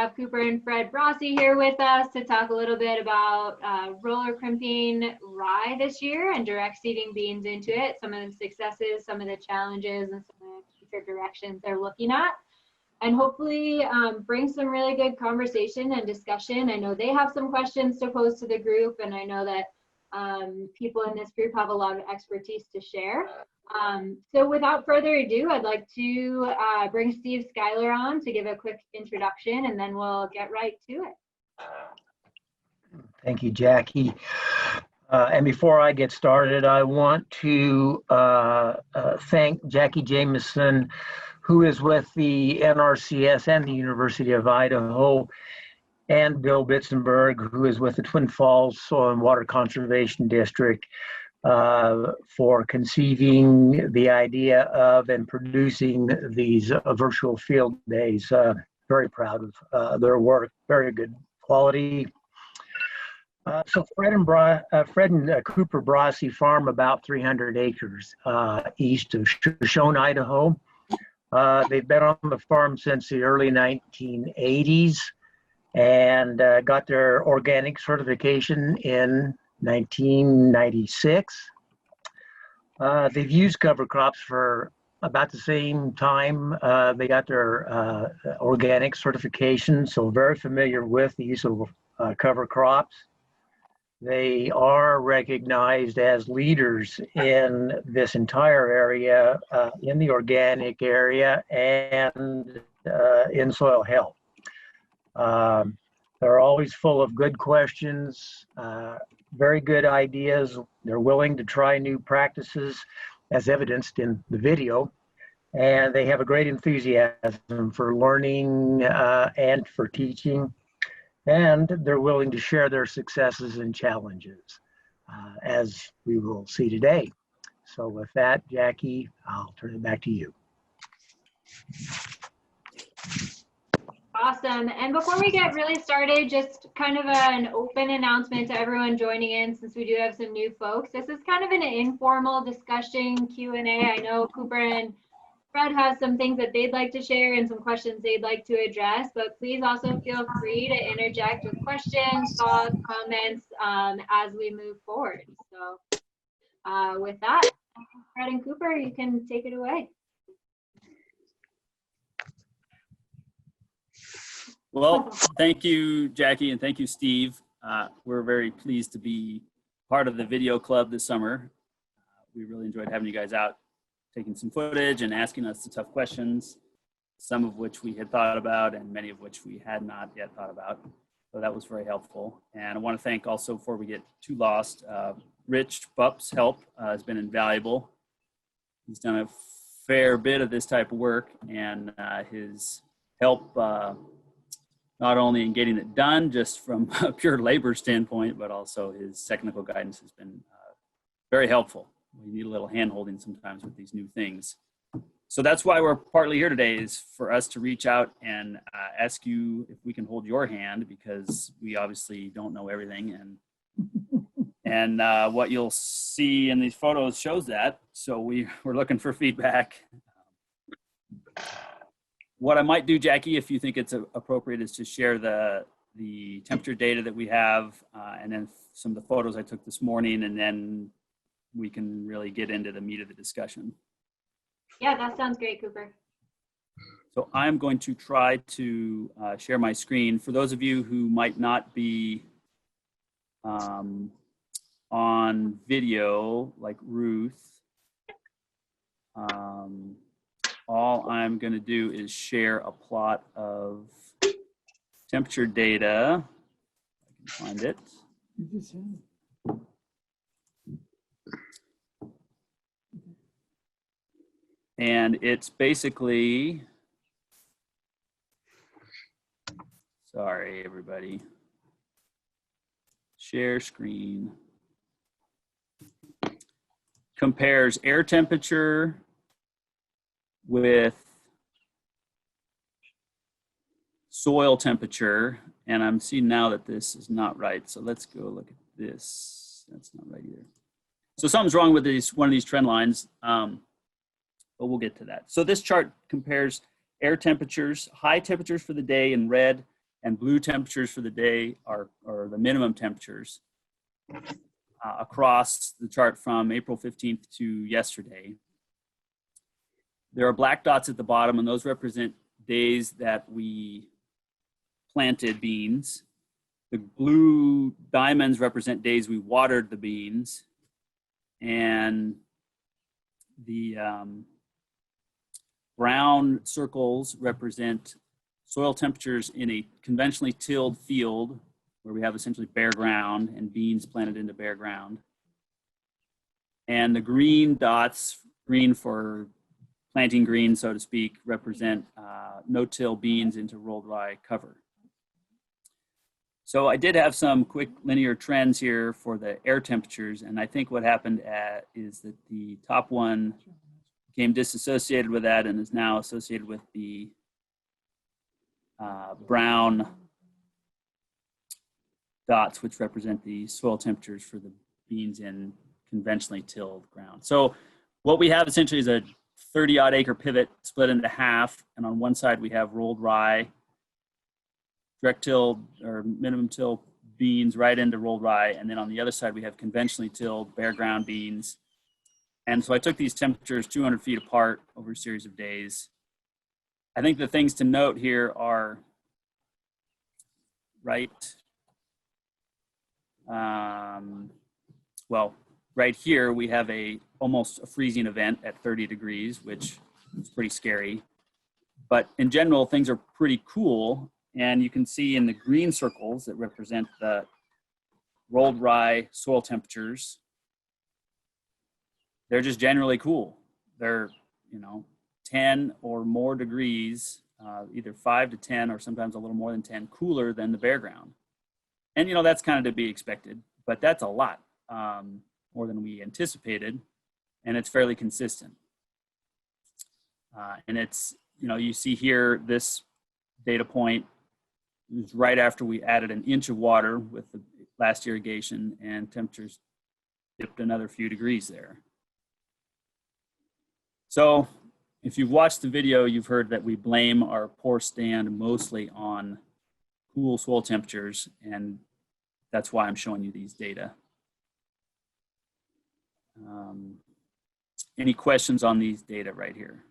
have Cooper and Fred Brossy here with us to talk a little bit about roller crimping rye this year and direct seeding beans into it, some of the successes, some of the challenges, and some of the future directions they're looking at. And hopefully bring some really good conversation and discussion. I know they have some questions to pose to the group, and I know that people in this group have a lot of expertise to share. So without further ado, I'd like to bring Steve Schuyler on to give a quick introduction, and then we'll get right to it. Thank you, Jackie. And before I get started, I want to thank Jackie Jameson, who is with the NRCS and the University of Idaho, and Bill Bitzenberg, who is with the Twin Falls Soil and Water Conservation District, for conceiving the idea of and producing these virtual field days. Very proud of their work, very good quality. So Fred and Cooper Brossy farm about 300 acres east of Shoshone, Idaho. They've been on the farm since the early 1980s and got their organic certification in 1996. They've used cover crops for about the same time they got their organic certification, so very familiar with the use of cover crops. They are recognized as leaders in this entire area, in the organic area, and in soil health. They're always full of good questions, very good ideas. They're willing to try new practices, as evidenced in the video, and they have a great enthusiasm for learning and for teaching. And they're willing to share their successes and challenges, as we will see today. So with that, Jackie, I'll turn it back to you. Awesome. And before we get really started, just kind of an open announcement to everyone joining in, since we do have some new folks. This is kind of an informal discussion, Q&A. I know Cooper and Fred has some things that they'd like to share and some questions they'd like to address, but please also feel free to interject with questions, thoughts, comments as we move forward. So with that, Fred and Cooper, you can take it away. Well, thank you, Jackie, and thank you, Steve. We're very pleased to be part of the video club this summer. We really enjoyed having you guys out, taking some footage and asking us the tough questions, some of which we had thought about and many of which we had not yet thought about. So that was very helpful. And I want to thank also, before we get too lost, Rich Bupp's help has been invaluable. He's done a fair bit of this type of work, and his help not only in getting it done just from a pure labor standpoint, but also his technical guidance has been very helpful. We need a little hand-holding sometimes with these new things. So that's why we're partly here today, is for us to reach out and ask you if we can hold your hand, because we obviously don't know everything, and what you'll see in these photos shows that. So we're looking for feedback. What I might do, Jackie, if you think it's appropriate, is to share the temperature data that we have, and then some of the photos I took this morning, and then we can really get into the meat of the discussion. Yeah, that sounds great, Cooper. So I'm going to try to share my screen. For those of you who might not be on video, like Ruth, all I'm going to do is share a plot of temperature data. I can find it. And it's basically, sorry, everybody. Share screen. Compares air temperature with soil temperature, and I'm seeing now that this is not right. So let's go look at this. That's not right either. So something's wrong with one of these trend lines, but we'll get to that. So this chart compares air temperatures, high temperatures for the day in red, and blue temperatures for the day are the minimum temperatures across the chart from April 15th to yesterday. There are black dots at the bottom, and those represent days that we planted beans. The blue diamonds represent days we watered the beans, and the brown circles represent soil temperatures in a conventionally tilled field where we have essentially bare ground and beans planted into bare ground. And the green dots, green for planting green, so to speak, represent no-till beans into rolled rye cover. So I did have some quick linear trends here for the air temperatures, and I think what happened is that the top one became disassociated with that and is now associated with the brown dots, which represent the soil temperatures for the beans in conventionally tilled ground. So what we have essentially is a 30-odd acre pivot split into half, and on one side we have rolled rye, direct tilled or minimum till beans right into rolled rye, and then on the other side we have conventionally tilled bare ground beans. And so I took these temperatures 200 feet apart over a series of days. I think the things to note here are right here we have almost a freezing event at 30 degrees, which is pretty scary. But in general, things are pretty cool. And you can see in the green circles that represent the rolled rye soil temperatures, they're just generally cool. They're, 10 or more degrees, either 5 to 10 or sometimes a little more than 10 cooler than the bare ground. And, that's kind of to be expected, but that's a lot more than we anticipated. And it's fairly consistent. And it's, you see here, this data point is right after we added an inch of water with the last irrigation, and temperatures dipped another few degrees there. So if you've watched the video, you've heard that we blame our poor stand mostly on cool soil temperatures, and that's why I'm showing you these data. Any questions on these data right here?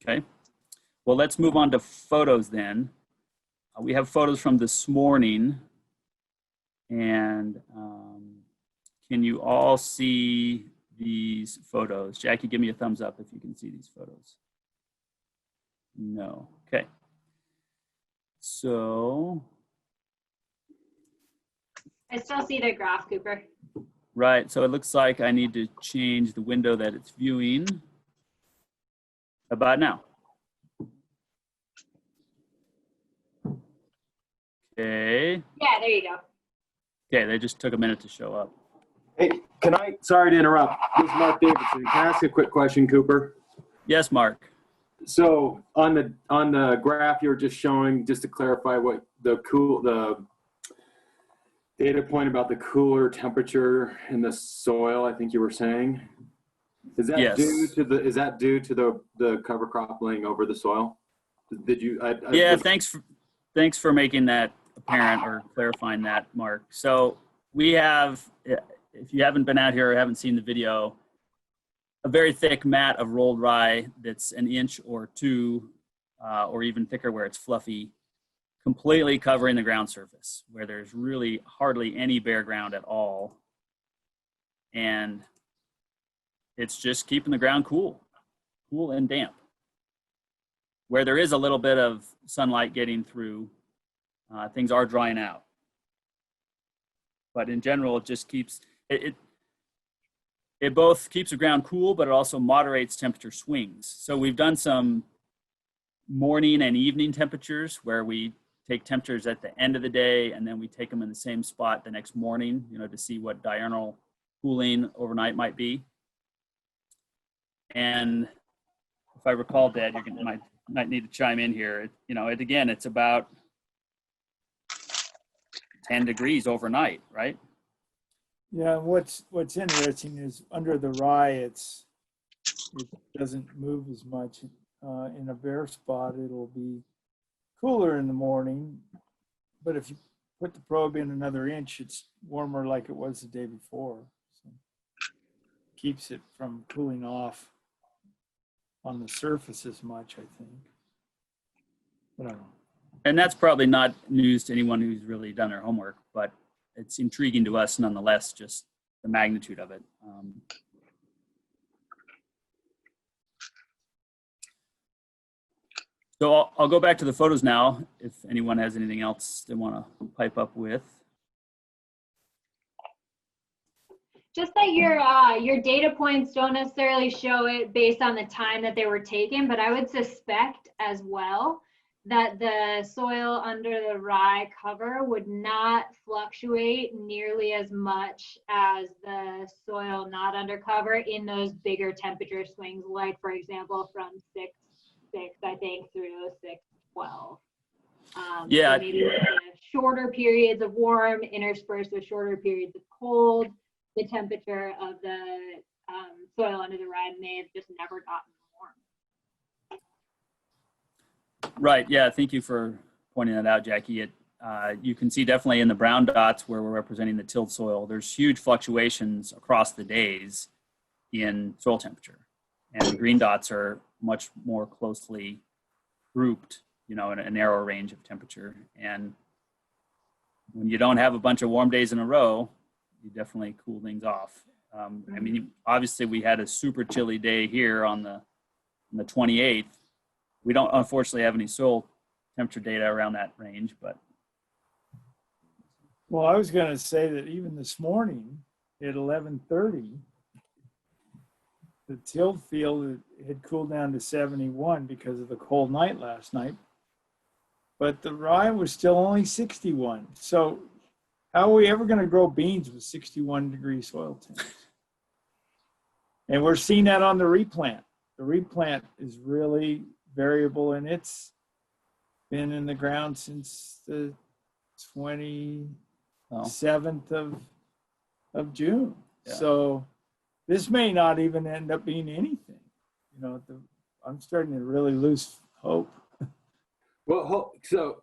Okay, well, let's move on to photos then. We have photos from this morning, and can you all see these photos? Jackie, give me a thumbs up if you can see these photos. No, okay. So. I still see the graph, Cooper. Right, so it looks like I need to change the window that it's viewing. About now. Okay. Yeah, there you go. Okay, they just took a minute to show up. Hey, sorry to interrupt. This is Mark Davidson. Can I ask a quick question, Cooper? Yes, Mark. So on the graph you were just showing, just to clarify what the data point about the cooler temperature in the soil, I think you were saying, is that yes. due to the cover crop laying over the soil? Did you? Yeah, thanks for making that apparent or clarifying that, Mark. So we have, if you haven't been out here or haven't seen the video, a very thick mat of rolled rye that's an inch or two, or even thicker where it's fluffy, completely covering the ground surface, where there's really hardly any bare ground at all. And it's just keeping the ground cool and damp. Where there is a little bit of sunlight getting through, things are drying out. But in general, it just keeps, it both keeps the ground cool, but it also moderates temperature swings. So we've done some morning and evening temperatures where we take temperatures at the end of the day and then we take them in the same spot the next morning, to see what diurnal cooling overnight might be. And if I recall, Dad, you might need to chime in here. Again, it's about 10 degrees overnight, right? Yeah, what's interesting is under the rye, it doesn't move as much. In a bare spot, it'll be cooler in the morning, but if you put the probe in another inch, it's warmer like it was the day before. So keeps it from cooling off on the surface as much, I think. But I don't know. And that's probably not news to anyone who's really done their homework, but it's intriguing to us nonetheless, just the magnitude of it. So I'll go back to the photos now, if anyone has anything else they want to pipe up with. Just that your data points don't necessarily show it based on the time that they were taken, but I would suspect as well that the soil under the rye cover would not fluctuate nearly as much as the soil not under cover in those bigger temperature swings, like for example from 6, I think, through 6-12. Yeah. So maybe with the shorter periods of warm interspersed with shorter periods of cold, the temperature of the soil under the rye may have just never gotten warm. Right, yeah, thank you for pointing that out, Jackie. You can see definitely in the brown dots where we're representing the tilled soil, there's huge fluctuations across the days in soil temperature. And the green dots are much more closely grouped, in a narrow range of temperature. And when you don't have a bunch of warm days in a row, you definitely cool things off. I mean, obviously we had a super chilly day here on the 28th. We don't unfortunately have any soil temperature data around that range, but. Well, I was going to say that even this morning at 11:30, the tilled field had cooled down to 71 because of the cold night last night, but the rye was still only 61. So how are we ever going to grow beans with 61-degree soil temps? And we're seeing that on the replant. The replant is really variable, and it's been in the ground since the 27th of June. Yeah. So this may not even end up being anything. I'm starting to really lose hope. Well, so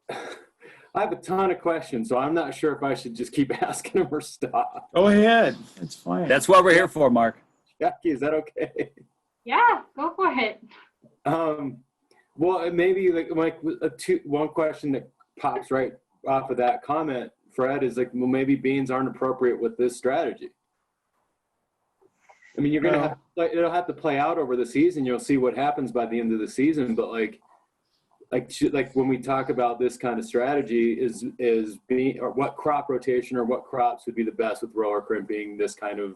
I have a ton of questions, so I'm not sure if I should just keep asking them or stop. Go ahead. It's fine. That's what we're here for, Mark. Jackie, is that okay? Yeah, go for it. Well, maybe one question that pops right off of that comment, Fred, is well, maybe beans aren't appropriate with this strategy. I mean, you're gonna it'll have to play out over the season. You'll see what happens by the end of the season. But like when we talk about this kind of strategy, is being, or what crop rotation or what crops would be the best with roller crimping this kind of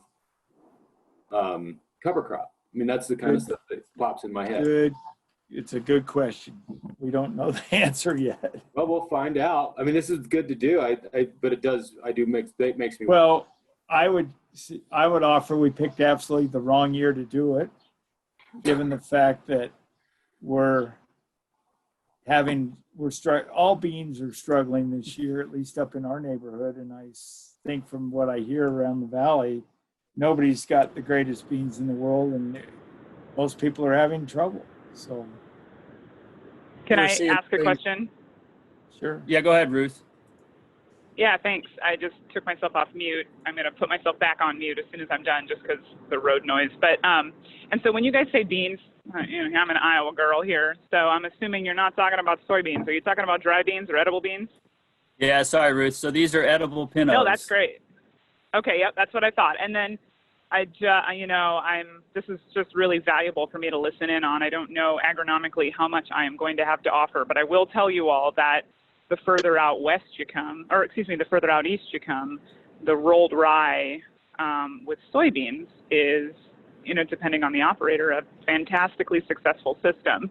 cover crop? I mean, that's the kind of stuff that pops in my head. Good. It's a good question. We don't know the answer yet. Well, we'll find out. I mean, this is good to do. But it makes me. Well, I would offer we picked absolutely the wrong year to do it, given the fact that all beans are struggling this year, at least up in our neighborhood. And I think from what I hear around the valley, nobody's got the greatest beans in the world, and most people are having trouble. So. Can I ask a question? Sure. Yeah, go ahead, Ruth. Yeah, thanks. I just took myself off mute. I'm going to put myself back on mute as soon as I'm done, just because the road noise. But and so when you guys say beans, I'm an Iowa girl here, so I'm assuming you're not talking about soybeans. Are you talking about dry beans or edible beans? Yeah, sorry, Ruth. So these are edible pinnos. No, that's great. Okay, yep, that's what I thought. And then this is just really valuable for me to listen in on. I don't know agronomically how much I am going to have to offer, but I will tell you all that the further out west you come, the further out east you come, the rolled rye with soybeans is, depending on the operator, a fantastically successful system.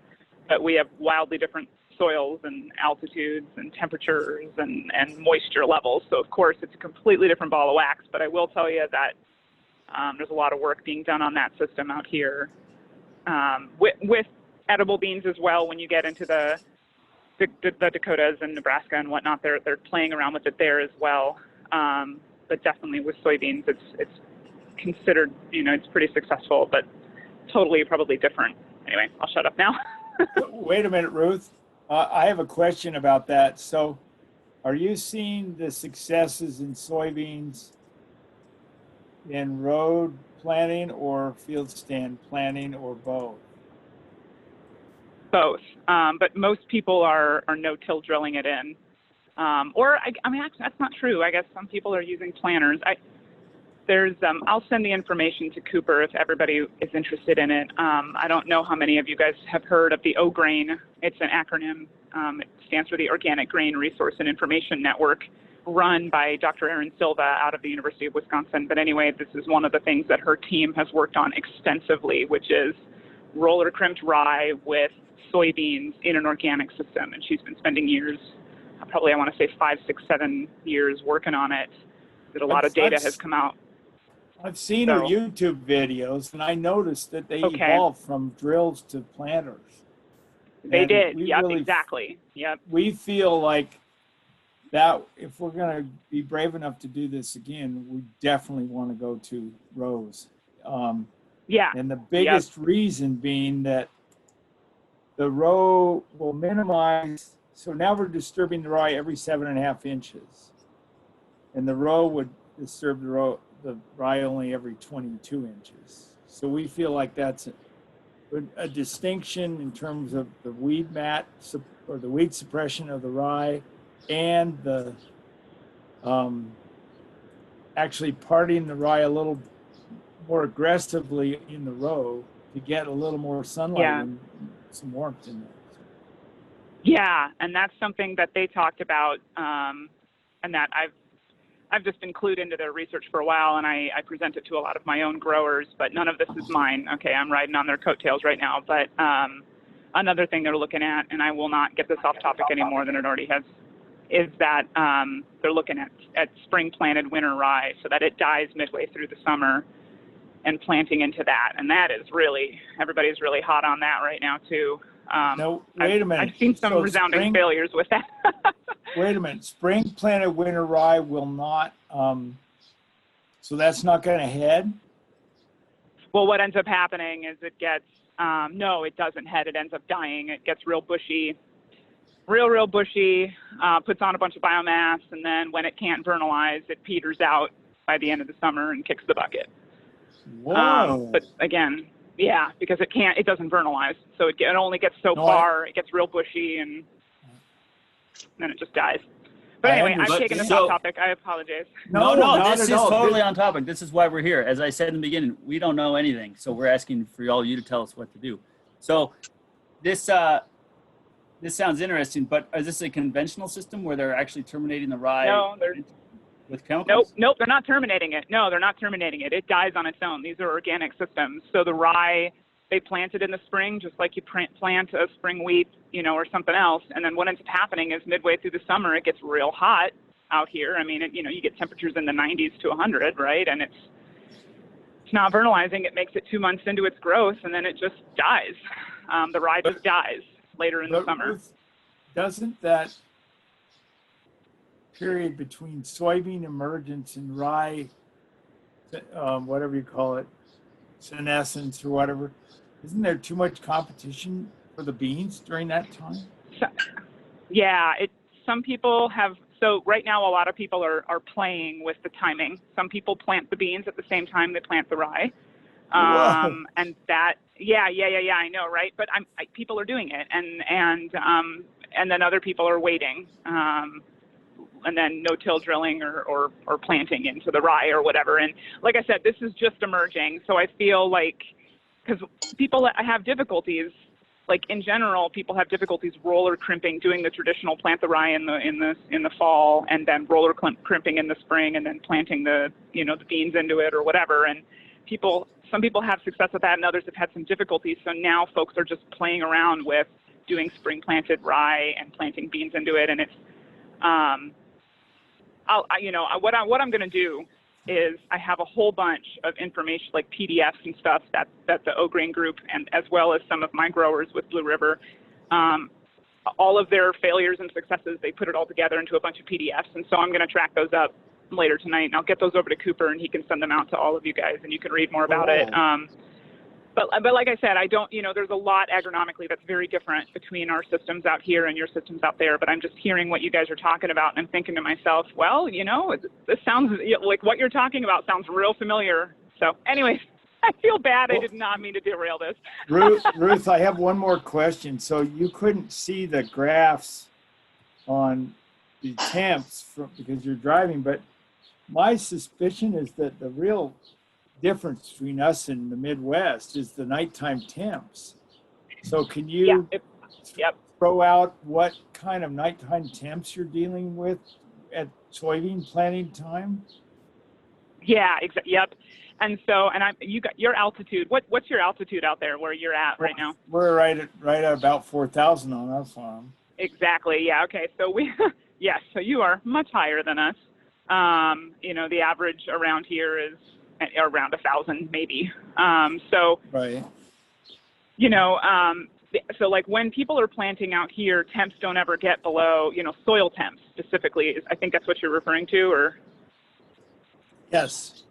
But we have wildly different soils and altitudes and temperatures and moisture levels. So, of course, it's a completely different ball of wax. But I will tell you that there's a lot of work being done on that system out here with edible beans as well. When you get into the Dakotas and Nebraska and whatnot, they're playing around with it there as well. but definitely with soybeans, it's considered, it's pretty successful, but totally probably different. Anyway, I'll shut up now. Wait a minute, Ruth. I have a question about that. So are you seeing the successes in soybeans in road planting or field stand planting or both? Both, but most people are no-till drilling it in. Actually, that's not true. I guess some people are using planters. I'll send the information to Cooper if everybody is interested in it. I don't know how many of you guys have heard of the OGRAIN. It's an acronym. It stands for the Organic Grain Resource and Information Network, run by Dr. Erin Silva out of the University of Wisconsin. But anyway, this is one of the things that her team has worked on extensively, which is roller crimped rye with soybeans in an organic system. And she's been spending years, probably I want to say 5, 6, 7 years working on it. That a lot of data has come out. I've seen her YouTube videos, and I noticed that they evolved from drills to planters. They did. Yep, exactly. Yep. We feel like that if we're going to be brave enough to do this again, we definitely want to go to rows. Yeah. And the biggest reason being that the row will minimize. So now we're disturbing the rye every 7.5 inches. And the row would disturb the rye only every 22 inches. So we feel like that's a distinction in terms of the weed mat or the weed suppression of the rye and the actually parting the rye a little more aggressively in the row to get a little more sunlight and some warmth in there. Yeah, and that's something that they talked about, and that I've just been clued into their research for a while, and I present it to a lot of my own growers, but none of this is mine. Okay, I'm riding on their coattails right now. But another thing they're looking at, and I will not get this off topic any more than it already has, is that they're looking at spring planted winter rye so that it dies midway through the summer and planting into that. And that is really, everybody's really hot on that right now too. No, wait a minute. I've seen some resounding failures with that. Wait a minute. Spring planted winter rye will not, so that's not going to head? Well, what ends up happening is it gets, no, it doesn't head. It ends up dying. It gets real bushy, real bushy, puts on a bunch of biomass, and then when it can't vernalize, it peters out by the end of the summer and kicks the bucket. Whoa. But again, yeah, because it doesn't vernalize. So it only gets so far, it gets real bushy, and then it just dies. But anyway, I've taken this off topic. I apologize. No, this is totally on topic. This is why we're here. As I said in the beginning, we don't know anything. So we're asking for all you to tell us what to do. So this sounds interesting, but is this a conventional system where they're actually terminating the rye with chemicals? Nope, they're not terminating it. No, they're not terminating it. It dies on its own. These are organic systems. So the rye, they plant it in the spring, just like you plant a spring wheat, or something else. And then what ends up happening is midway through the summer, it gets real hot out here. I mean, you get temperatures in the 90s to 100, right? And it's not vernalizing. It makes it 2 months into its growth, and then it just dies. The rye just dies later in the summer. Doesn't that period between soybean emergence and rye, whatever you call it, senescence or whatever, isn't there too much competition for the beans during that time? Some people have, so right now a lot of people are playing with the timing. Some people plant the beans at the same time they plant the rye. And that, I know, right? But people are doing it, and then other people are waiting, and then no-till drilling or planting into the rye or whatever. And like I said, this is just emerging. So I feel like, because people have difficulties, like in general, people have difficulties roller crimping, doing the traditional plant the rye in the fall, and then roller crimping in the spring, and then planting the beans into it or whatever. And some people have success with that, and others have had some difficulties. So now folks are just playing around with doing spring planted rye and planting beans into it. And it's, what I'm going to do is I have a whole bunch of information, like PDFs and stuff that the O-Grain group, and as well as some of my growers with Blue River, all of their failures and successes, they put it all together into a bunch of PDFs. And so I'm going to track those up later tonight, and I'll get those over to Cooper, and he can send them out to all of you guys, and you can read more about it. But like I said, I don't, there's a lot agronomically that's very different between our systems out here and your systems out there. But I'm just hearing what you guys are talking about, and I'm thinking to myself, well, this sounds like what you're talking about sounds real familiar. So anyways, I feel bad. I did not mean to derail this. Ruth, I have one more question. So you couldn't see the graphs on the temps because you're driving, but my suspicion is that the real difference between us and the Midwest is the nighttime temps. So can you throw out what kind of nighttime temps you're dealing with at soybean planting time? Yeah, yep. And so, you got your altitude. What's your altitude out there where you're at right now? We're right at about 4,000 on our farm. Exactly. Yeah. Okay. So yes. So you are much higher than us. The average around here is around 1,000 maybe. So, right. So like when people are planting out here, temps don't ever get below, soil temps specifically. I think that's what you're referring to, or? Yes.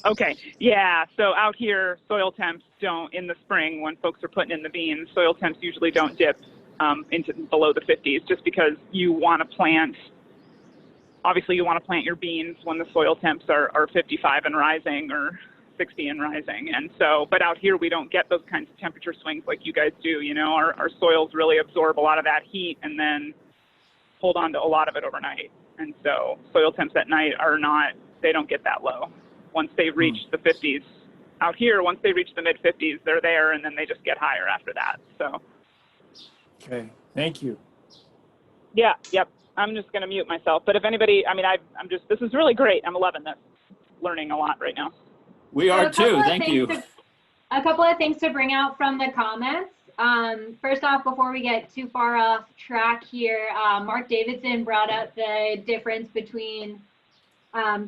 Okay. Yeah. So out here, soil temps don't, in the spring when folks are putting in the beans, soil temps usually don't dip into below the 50s, just because you want to plant. Obviously, you want to plant your beans when the soil temps are 55 and rising, or 60 and rising. And so, but out here, we don't get those kinds of temperature swings like you guys do. Our soils really absorb a lot of that heat and then hold on to a lot of it overnight. And so soil temps at night they don't get that low. Once they reach the 50s out here, once they reach the mid 50s, they're there, and then they just get higher after that. So. Okay. Thank you. Yeah. Yep. I'm just going to mute myself. But if anybody, this is really great. I'm loving this. Learning a lot right now. We are too. Thank you. A couple of things to bring out from the comments. First off, before we get too far off track here, Mark Davidson brought up the difference between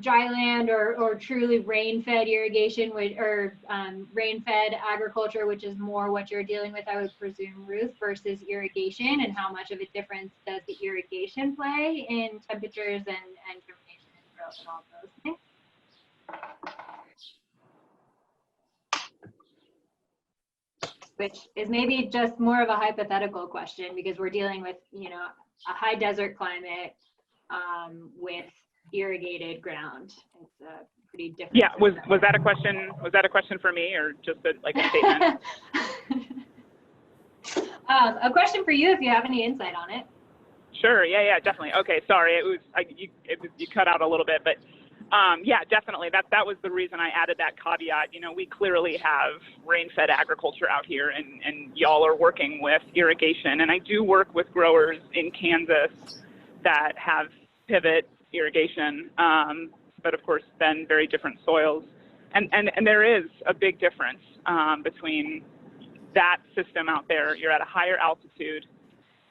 dry land or truly rain-fed irrigation, or rain-fed agriculture, which is more what you're dealing with, I would presume, Ruth, versus irrigation, and how much of a difference does the irrigation play in temperatures and germination and growth and all of those things? Which is maybe just more of a hypothetical question, because we're dealing with, a high desert climate with irrigated ground. It's a pretty different. Yeah, was that a question? Was that a question for me, or just a statement? A question for you, if you have any insight on it. Sure. Yeah, definitely. Okay, sorry, you cut out a little bit, but yeah, definitely. That was the reason I added that caveat. We clearly have rain-fed agriculture out here, and y'all are working with irrigation, and I do work with growers in Kansas that have pivot irrigation, but of course then very different soils, and there is a big difference between that system out there. You're at a higher altitude,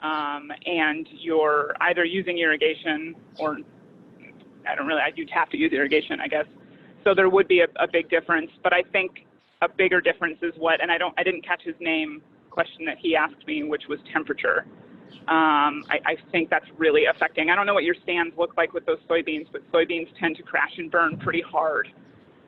and you're either using irrigation, or you'd have to use irrigation, I guess. So there would be a big difference, but I think a bigger difference is I didn't catch his question that he asked me, which was temperature. I think that's really affecting. I don't know what your stands look like with those soybeans, but soybeans tend to crash and burn pretty hard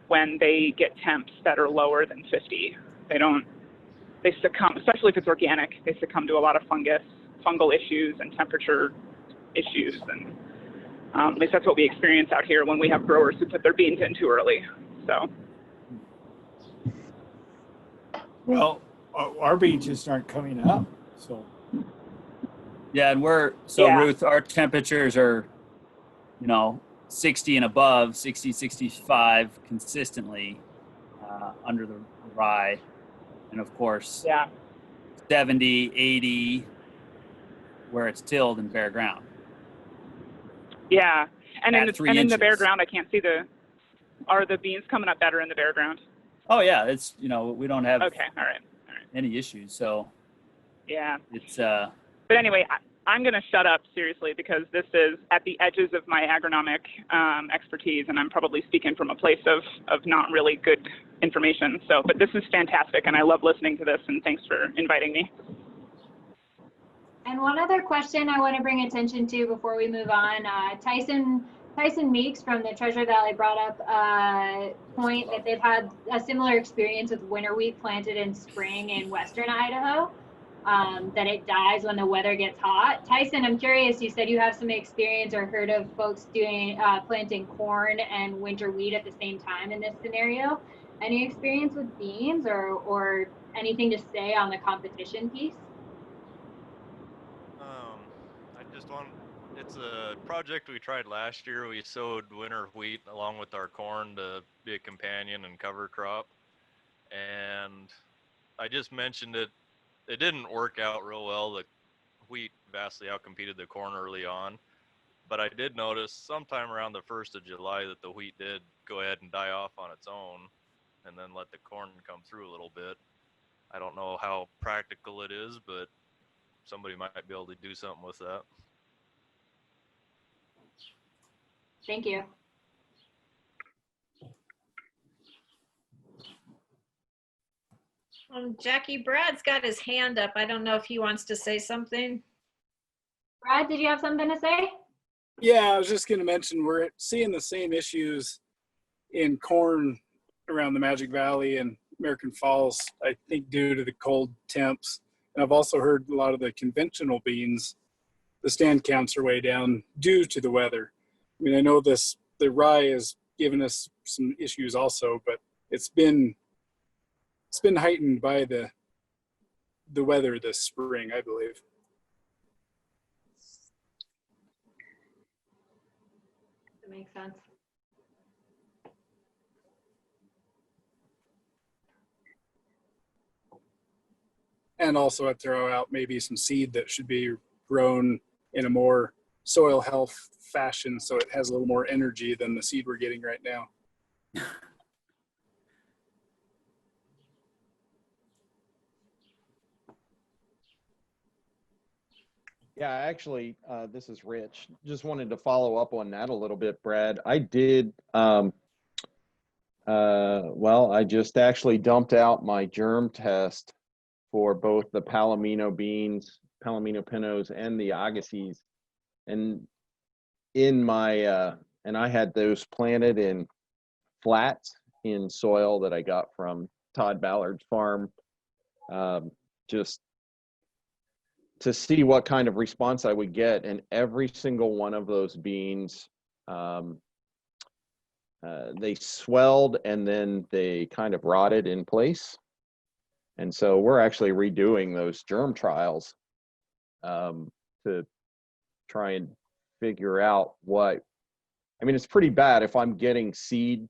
when they get temps that are lower than 50. They succumb, especially if it's organic, they succumb to a lot of fungal issues and temperature issues. And at least that's what we experience out here when we have growers who put their beans in too early. So. Well, our beans just aren't coming up, so. Yeah, and Ruth, our temperatures are, 60 and above, 60, 65 consistently under the rye. And of course, 70, 80 where it's tilled in bare ground. Yeah, and in the bare inches. ground, I can't see are the beans coming up better in the bare ground? Oh yeah, it's, we don't have all right. any issues. So yeah, it's, but anyway, I'm going to shut up seriously, because this is at the edges of my agronomic expertise, and I'm probably speaking from a place of not really good information. So, but this is fantastic, and I love listening to this, and thanks for inviting me. And one other question I want to bring attention to before we move on, Tyson Tyson Meeks from the Treasure Valley brought up a point that they've had a similar experience with winter wheat planted in spring in Western Idaho, that it dies when the weather gets hot. Tyson, I'm curious, you said you have some experience or heard of folks doing planting corn and winter wheat at the same time in this scenario. Any experience with beans or anything to say on the competition piece? It's a project we tried last year. We sowed winter wheat along with our corn to be a companion and cover crop. And I just mentioned it. It didn't work out real well. The wheat vastly outcompeted the corn early on. But I did notice sometime around the 1st of July that the wheat did go ahead and die off on its own and then let the corn come through a little bit. I don't know how practical it is, but somebody might be able to do something with that. Thank you. Jackie, Brad's got his hand up. I don't know if he wants to say something. Brad, did you have something to say? Yeah, I was just going to mention we're seeing the same issues in corn around the Magic Valley and American Falls, I think due to the cold temps. And I've also heard a lot of the conventional beans, the stand counts are way down due to the weather. I mean, I know the rye has given us some issues also, but it's been heightened by the weather this spring, I believe. That makes sense. And also I'd throw out maybe some seed that should be grown in a more soil health fashion so it has a little more energy than the seed we're getting right now. Yeah, actually, this is Rich. Just wanted to follow up on that a little bit, Brad. I did, well, I just actually dumped out my germ test for both the Palomino beans, Palomino pinnos, and the Agassiz. And in my, and I had those planted in flats in soil that I got from Todd Ballard's farm, just to see what kind of response I would get. And every single one of those beans, they swelled and then they kind of rotted in place. And so we're actually redoing those germ trials to try and figure out what, I mean, it's pretty bad if I'm getting seed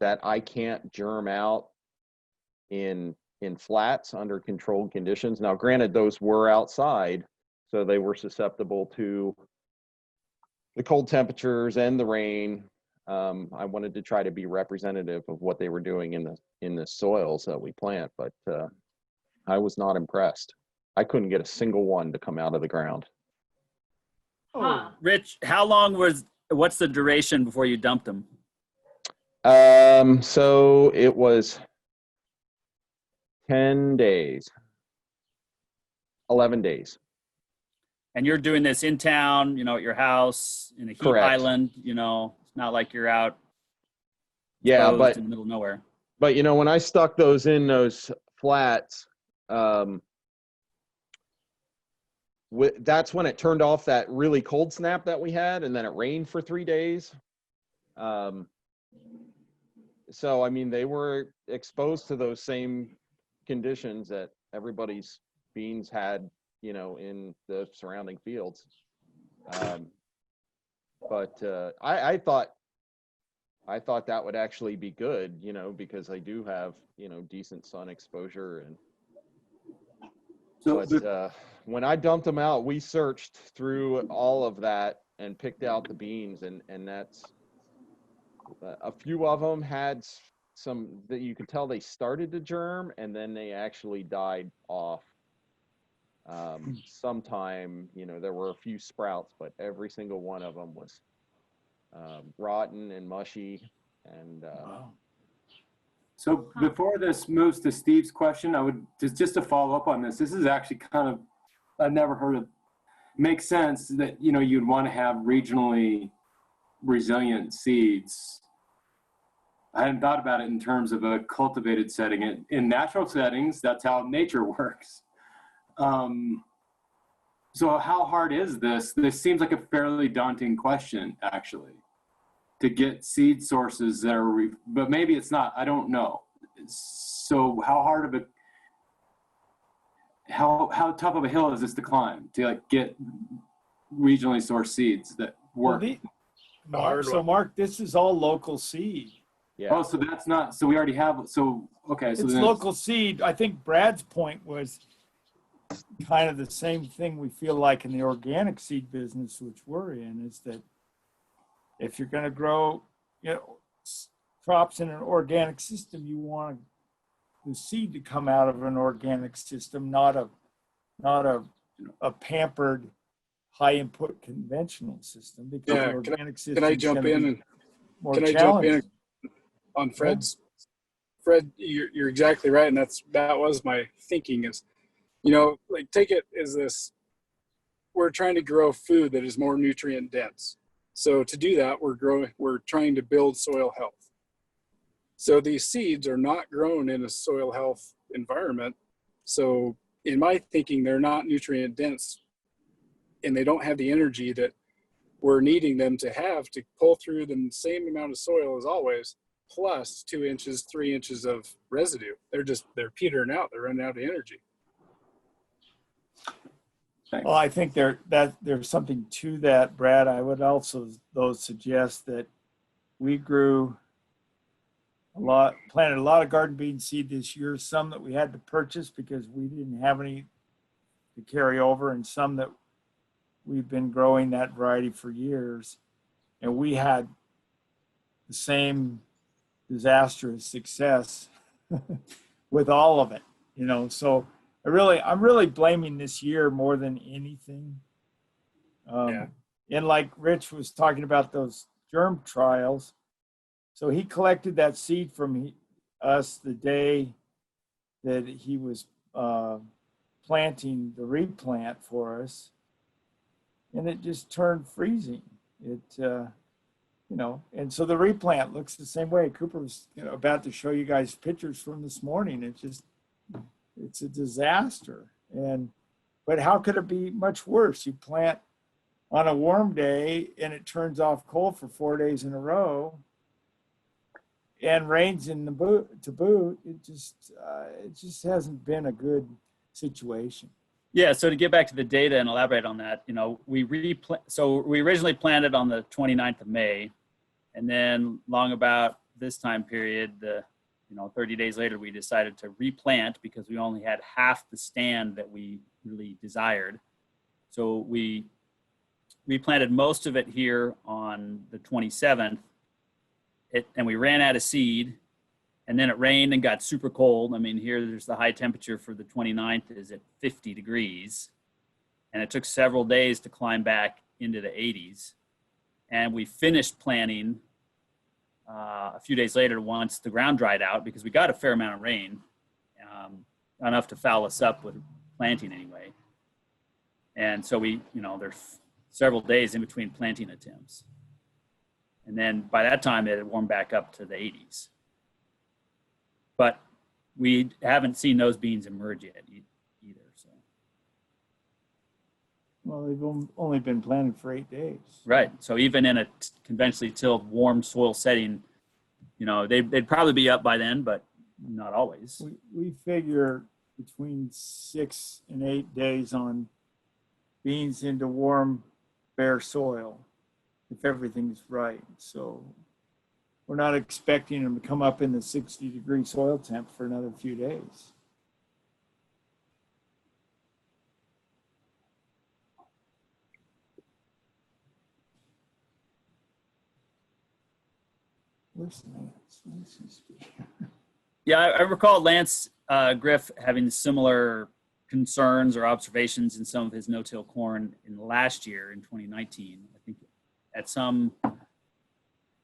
that I can't germ out in flats under controlled conditions. Now, granted, those were outside, so they were susceptible to the cold temperatures and the rain. I wanted to try to be representative of what they were doing in the soils that we plant, but I was not impressed. I couldn't get a single one to come out of the ground. Huh. Rich, what's the duration before you dumped them? So it was 10 days, 11 days. And you're doing this in town, at your house, in a heat Correct. island, it's not like you're out Yeah, in but the middle of nowhere. But when I stuck those in those flats, that's when it turned off that really cold snap that we had, and then it rained for 3 days. So I mean, they were exposed to those same conditions that everybody's beans had, in the surrounding fields. But I thought that would actually be good, because I do have, decent sun exposure. And but when I dumped them out, we searched through all of that and picked out the beans, and that's a few of them had some that you could tell they started to germ and then they actually died off. Sometime, there were a few sprouts, but every single one of them was rotten and mushy. And Wow. So before this moves to Steve's question, I would just to follow up on this. This is actually I've never heard of. Makes sense that you'd want to have regionally resilient seeds. I hadn't thought about it in terms of a cultivated setting. In natural settings, that's how nature works. So how hard is this? This seems like a fairly daunting question, actually, to get seed sources that are, but maybe it's not, I don't know. So how tough of a hill is this to climb to like get regionally sourced seeds that work? Mark, this is all local seed. Yeah. Oh, so that's not, so we already have, so, okay. So It's then local seed. I think Brad's point was kind of the same thing we feel like in the organic seed business, which we're in, is that if you're going to grow, crops in an organic system, you want the seed to come out of an organic system, not a pampered high input conventional system, because Yeah, an organic system can I jump in and more can I jump challenging. in on Fred's? Fred, you're exactly right, and that was my thinking. Is like take it as this: we're trying to grow food that is more nutrient dense. So to do that, we're trying to build soil health. So these seeds are not grown in a soil health environment. So in my thinking, they're not nutrient dense, and they don't have the energy that we're needing them to have to pull through the same amount of soil as always, plus 2 inches, 3 inches of residue. They're petering out. They're running out of energy. Well, I think there's something to that, Brad. I would also, though, suggest that we planted a lot of garden bean seed this year, some that we had to purchase because we didn't have any to carry over, and some that we've been growing that variety for years. And we had the same disastrous success with all of it, so I'm really blaming this year more than anything. And like Rich was talking about those germ trials, so he collected that seed from us the day that he was planting the replant for us, and it just turned freezing. And so the replant looks the same way. Cooper was about to show you guys pictures from this morning. It's a disaster. But how could it be much worse? You plant on a warm day and it turns off cold for 4 days in a row, and rains to boot. It just hasn't been a good situation. Yeah, so to get back to the data and elaborate on that, we originally planted on the 29th of May, and then long about this time period, 30 days later, we decided to replant because we only had half the stand that we really desired. So we planted most of it here on the 27th, and we ran out of seed. And then it rained and got super cold. I mean, here there's the high temperature for the 29th is at 50 degrees. And it took several days to climb back into the 80s. And we finished planting a few days later once the ground dried out, because we got a fair amount of rain, enough to foul us up with planting anyway. And so there's several days in between planting attempts. And then by that time it had warmed back up to the 80s. But we haven't seen those beans emerge yet either. So. Well, they've only been planted for 8 days. Right. So even in a conventionally tilled, warm soil setting, they'd probably be up by then, but not always. We figure between 6 and 8 days on beans into warm, bare soil, if everything's right. So we're not expecting them to come up in the 60-degree soil temp for another few days. Where's Lance? Yeah, I recall Lance Griff having similar concerns or observations in some of his no-till corn in last year in 2019. I think at some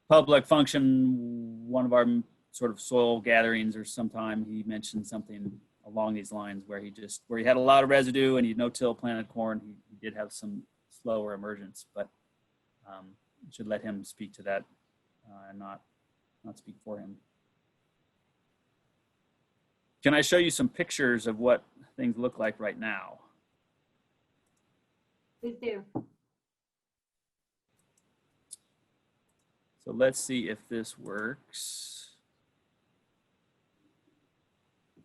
public function, one of our sort of soil gatherings or sometime, he mentioned something along these lines where he had a lot of residue and he no-till planted corn. He did have some slower emergence, but should let him speak to that and not speak for him. Can I show you some pictures of what things look like right now? Please do. So let's see if this works.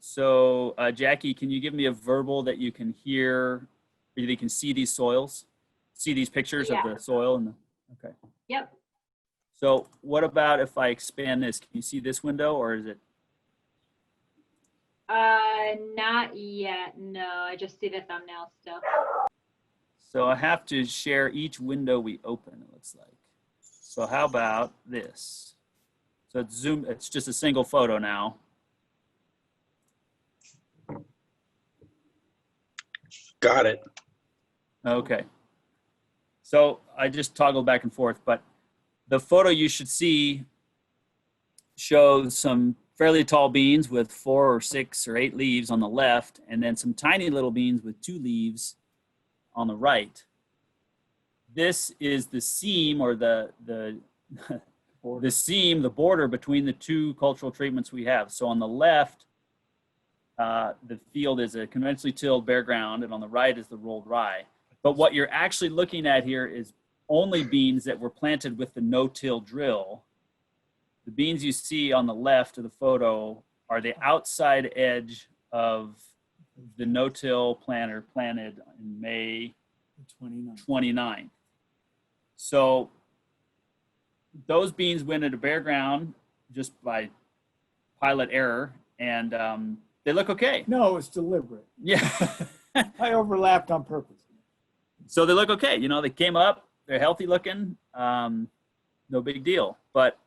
So Jackie, can you give me a verbal that you can hear, or that you can see these soils? See these pictures of the soil? And okay. Yep. So what about if I expand this? Can you see this window, or is it? Not yet. No, I just see the thumbnail still. So I have to share each window we open, it looks like. So how about this? So it's zoom, it's just a single photo now. Got it. Okay. So I just toggled back and forth, but the photo you should see shows some fairly tall beans with 4 or 6 or 8 leaves on the left, and then some tiny little beans with 2 leaves on the right. This is the seam, or the seam, the border between the 2 cultural treatments we have. So on the left, the field is a conventionally tilled bare ground, and on the right is the rolled rye. But what you're actually looking at here is only beans that were planted with the no-till drill. The beans you see on the left of the photo are the outside edge of the no-till planter planted in May 29th. So those beans went into bare ground just by pilot error, and they look okay. No, it's deliberate. Yeah. I overlapped on purpose. So they look okay. You know, they came up, they're healthy looking, no big deal. But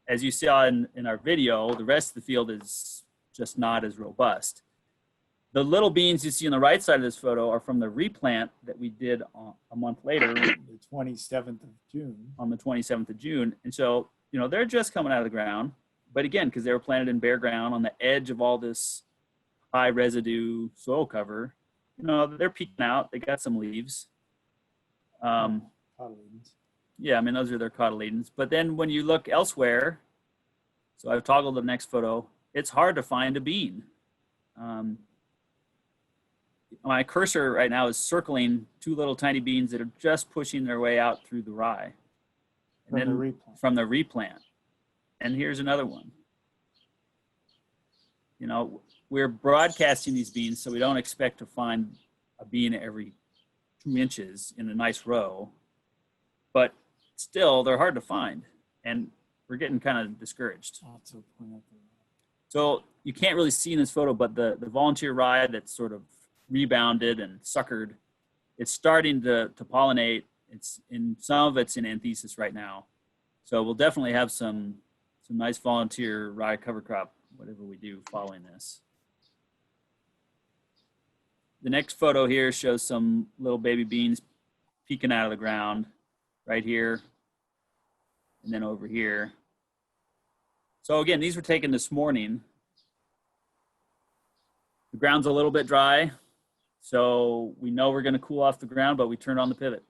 as you saw in our video, the rest of the field is just not as robust. The little beans you see on the right side of this photo are from the replant that we did a month later. The 27th of June. On the 27th of June. And so, you know, they're just coming out of the ground. But again, because they were planted in bare ground on the edge of all this high residue soil cover, you know, they're peeking out. They got some leaves. Cotyledons. Yeah, I mean, those are their cotyledons. But then when you look elsewhere, so I've toggled the next photo, it's hard to find a bean. My cursor right now is circling 2 little tiny beans that are just pushing their way out through the rye. And then from the replant. And here's another one. You know, we're broadcasting these beans, so we don't expect to find a bean every 2 inches in a nice row. But still, they're hard to find. And we're getting kind of discouraged. So you can't really see in this photo, but the volunteer rye that's sort of rebounded and suckered, it's starting to pollinate. It's in some of it's in anthesis right now. So we'll definitely have some nice volunteer rye cover crop, whatever we do following this. The next photo here shows some little baby beans peeking out of the ground right here and then over here. So again, these were taken this morning. The ground's a little bit dry, so we know we're going to cool off the ground, but we turned on the pivot.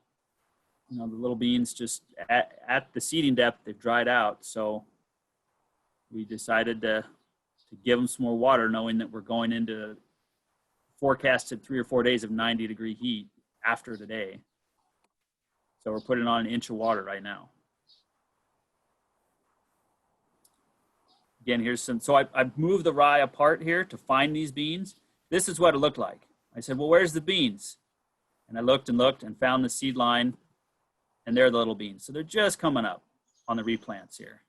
You know, the little beans just at the seeding depth, they've dried out. So we decided to give them some more water, knowing that we're going into forecasted 3 or 4 days of 90-degree heat after today. So we're putting on 1 inch of water right now. Again, here's some, so I've moved the rye apart here to find these beans. This is what it looked like. I said, well, where's the beans? And I looked and looked and found the seed line, and they're the little beans. So they're just coming up on the replants here.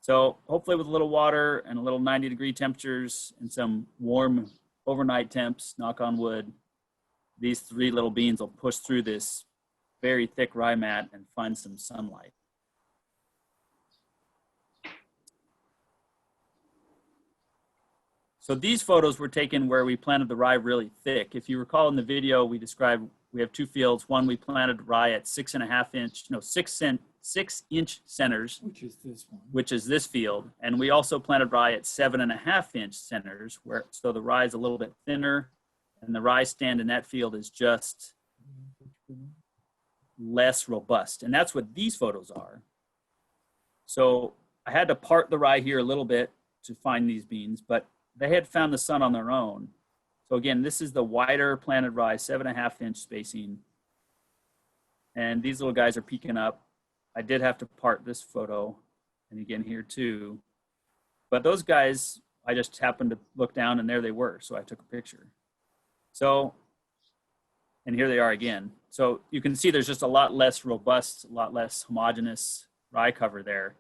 So hopefully with a little water and a little 90-degree temperatures and some warm overnight temps, knock on wood, these 3 little beans will push through this very thick rye mat and find some sunlight. So these photos were taken where we planted the rye really thick. If you recall in the video, we described, we have 2 fields. One, we planted rye at 6.5 inch, no, 6 inch centers. Which is this one. Which is this field. And we also planted rye at 7.5 inch centers, where, so the rye is a little bit thinner, and the rye stand in that field is just less robust. And that's what these photos are. So I had to part the rye here a little bit to find these beans, but they had found the sun on their own. So again, this is the wider planted rye, 7.5 inch spacing. And these little guys are peeking up. I did have to part this photo, and again here too. But those guys, I just happened to look down and there they were, so I took a picture. So, and here they are again. So you can see there's just a lot less robust, a lot less homogeneous rye cover there.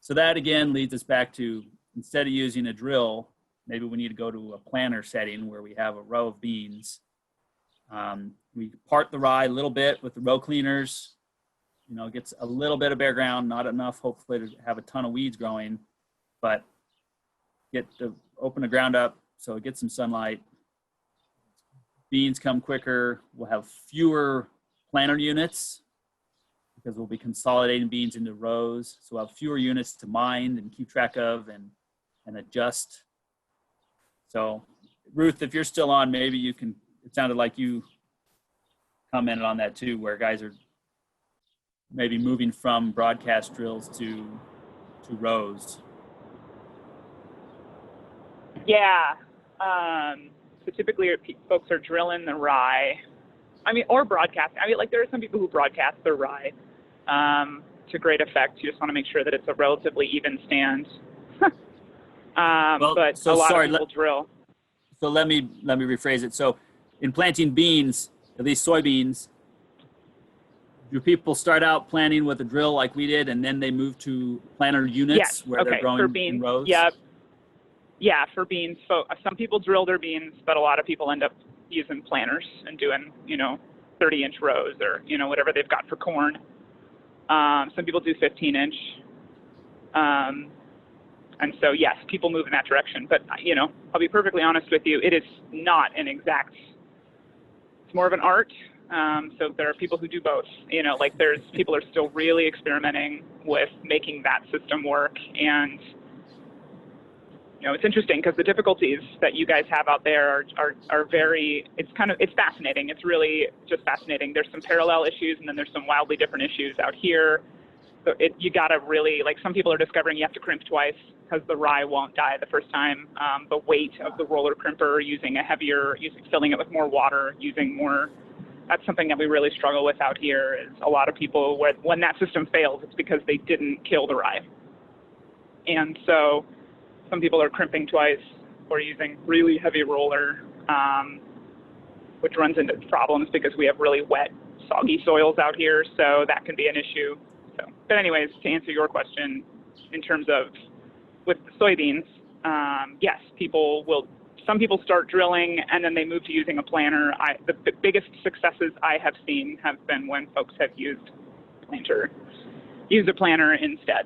So that again leads us back to, instead of using a drill, maybe we need to go to a planter setting where we have a row of beans. We part the rye a little bit with the row cleaners, you know, gets a little bit of bare ground, not enough hopefully to have a ton of weeds growing, but open the ground up so it gets some sunlight. Beans come quicker. We'll have fewer planter units because we'll be consolidating beans into rows. So we'll have fewer units to mind and keep track of and adjust. So Ruth, if you're still on, maybe you can, it sounded like you commented on that too, where guys are maybe moving from broadcast drills to rows. Yeah. So typically folks are drilling the rye. I mean, or broadcasting. I mean, like there are some people who broadcast their rye to great effect. You just want to make sure that it's a relatively even stand. Well, but so a lot sorry, of people drill. So let me rephrase it. So in planting beans, at least soybeans, do people start out planting with a drill like we did, and then they move to planter units Yes. where they're growing for beans, in rows? Yep. Yeah, for beans. So some people drill their beans, but a lot of people end up using planters and doing, 30-inch rows or, whatever they've got for corn. Some people do 15-inch. And so, yes, people move in that direction. But, I'll be perfectly honest with you, it is not an exact, it's more of an art. So there are people who do both, people are still really experimenting with making that system work. And, it's interesting because the difficulties that you guys have out there are very, it's fascinating. It's really just fascinating. There's some parallel issues and then there's some wildly different issues out here. So you gotta really, some people are discovering you have to crimp twice because the rye won't die the first time. The weight of the roller crimper, filling it with more water, using more, that's something that we really struggle with out here is a lot of people, when that system fails, it's because they didn't kill the rye. And so some people are crimping twice or using really heavy roller, which runs into problems because we have really wet, soggy soils out here. So that can be an issue. So, but anyways, to answer your question, in terms of with the soybeans, yes, some people start drilling and then they move to using a planter. The biggest successes I have seen have been when folks have used a planter instead.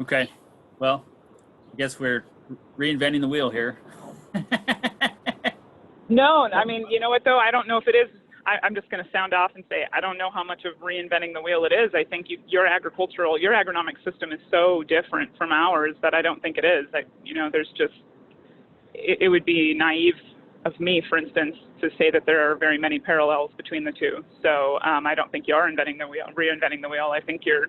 Okay. Well, I guess we're reinventing the wheel here. No, I mean, you know what though? I don't know if it is. I'm just going to sound off and say I don't know how much of reinventing the wheel it is. I think your agronomic system is so different from ours that I don't think it is. There's just, it would be naive of me, for instance, to say that there are very many parallels between the two. So I don't think you are reinventing the wheel. I think you're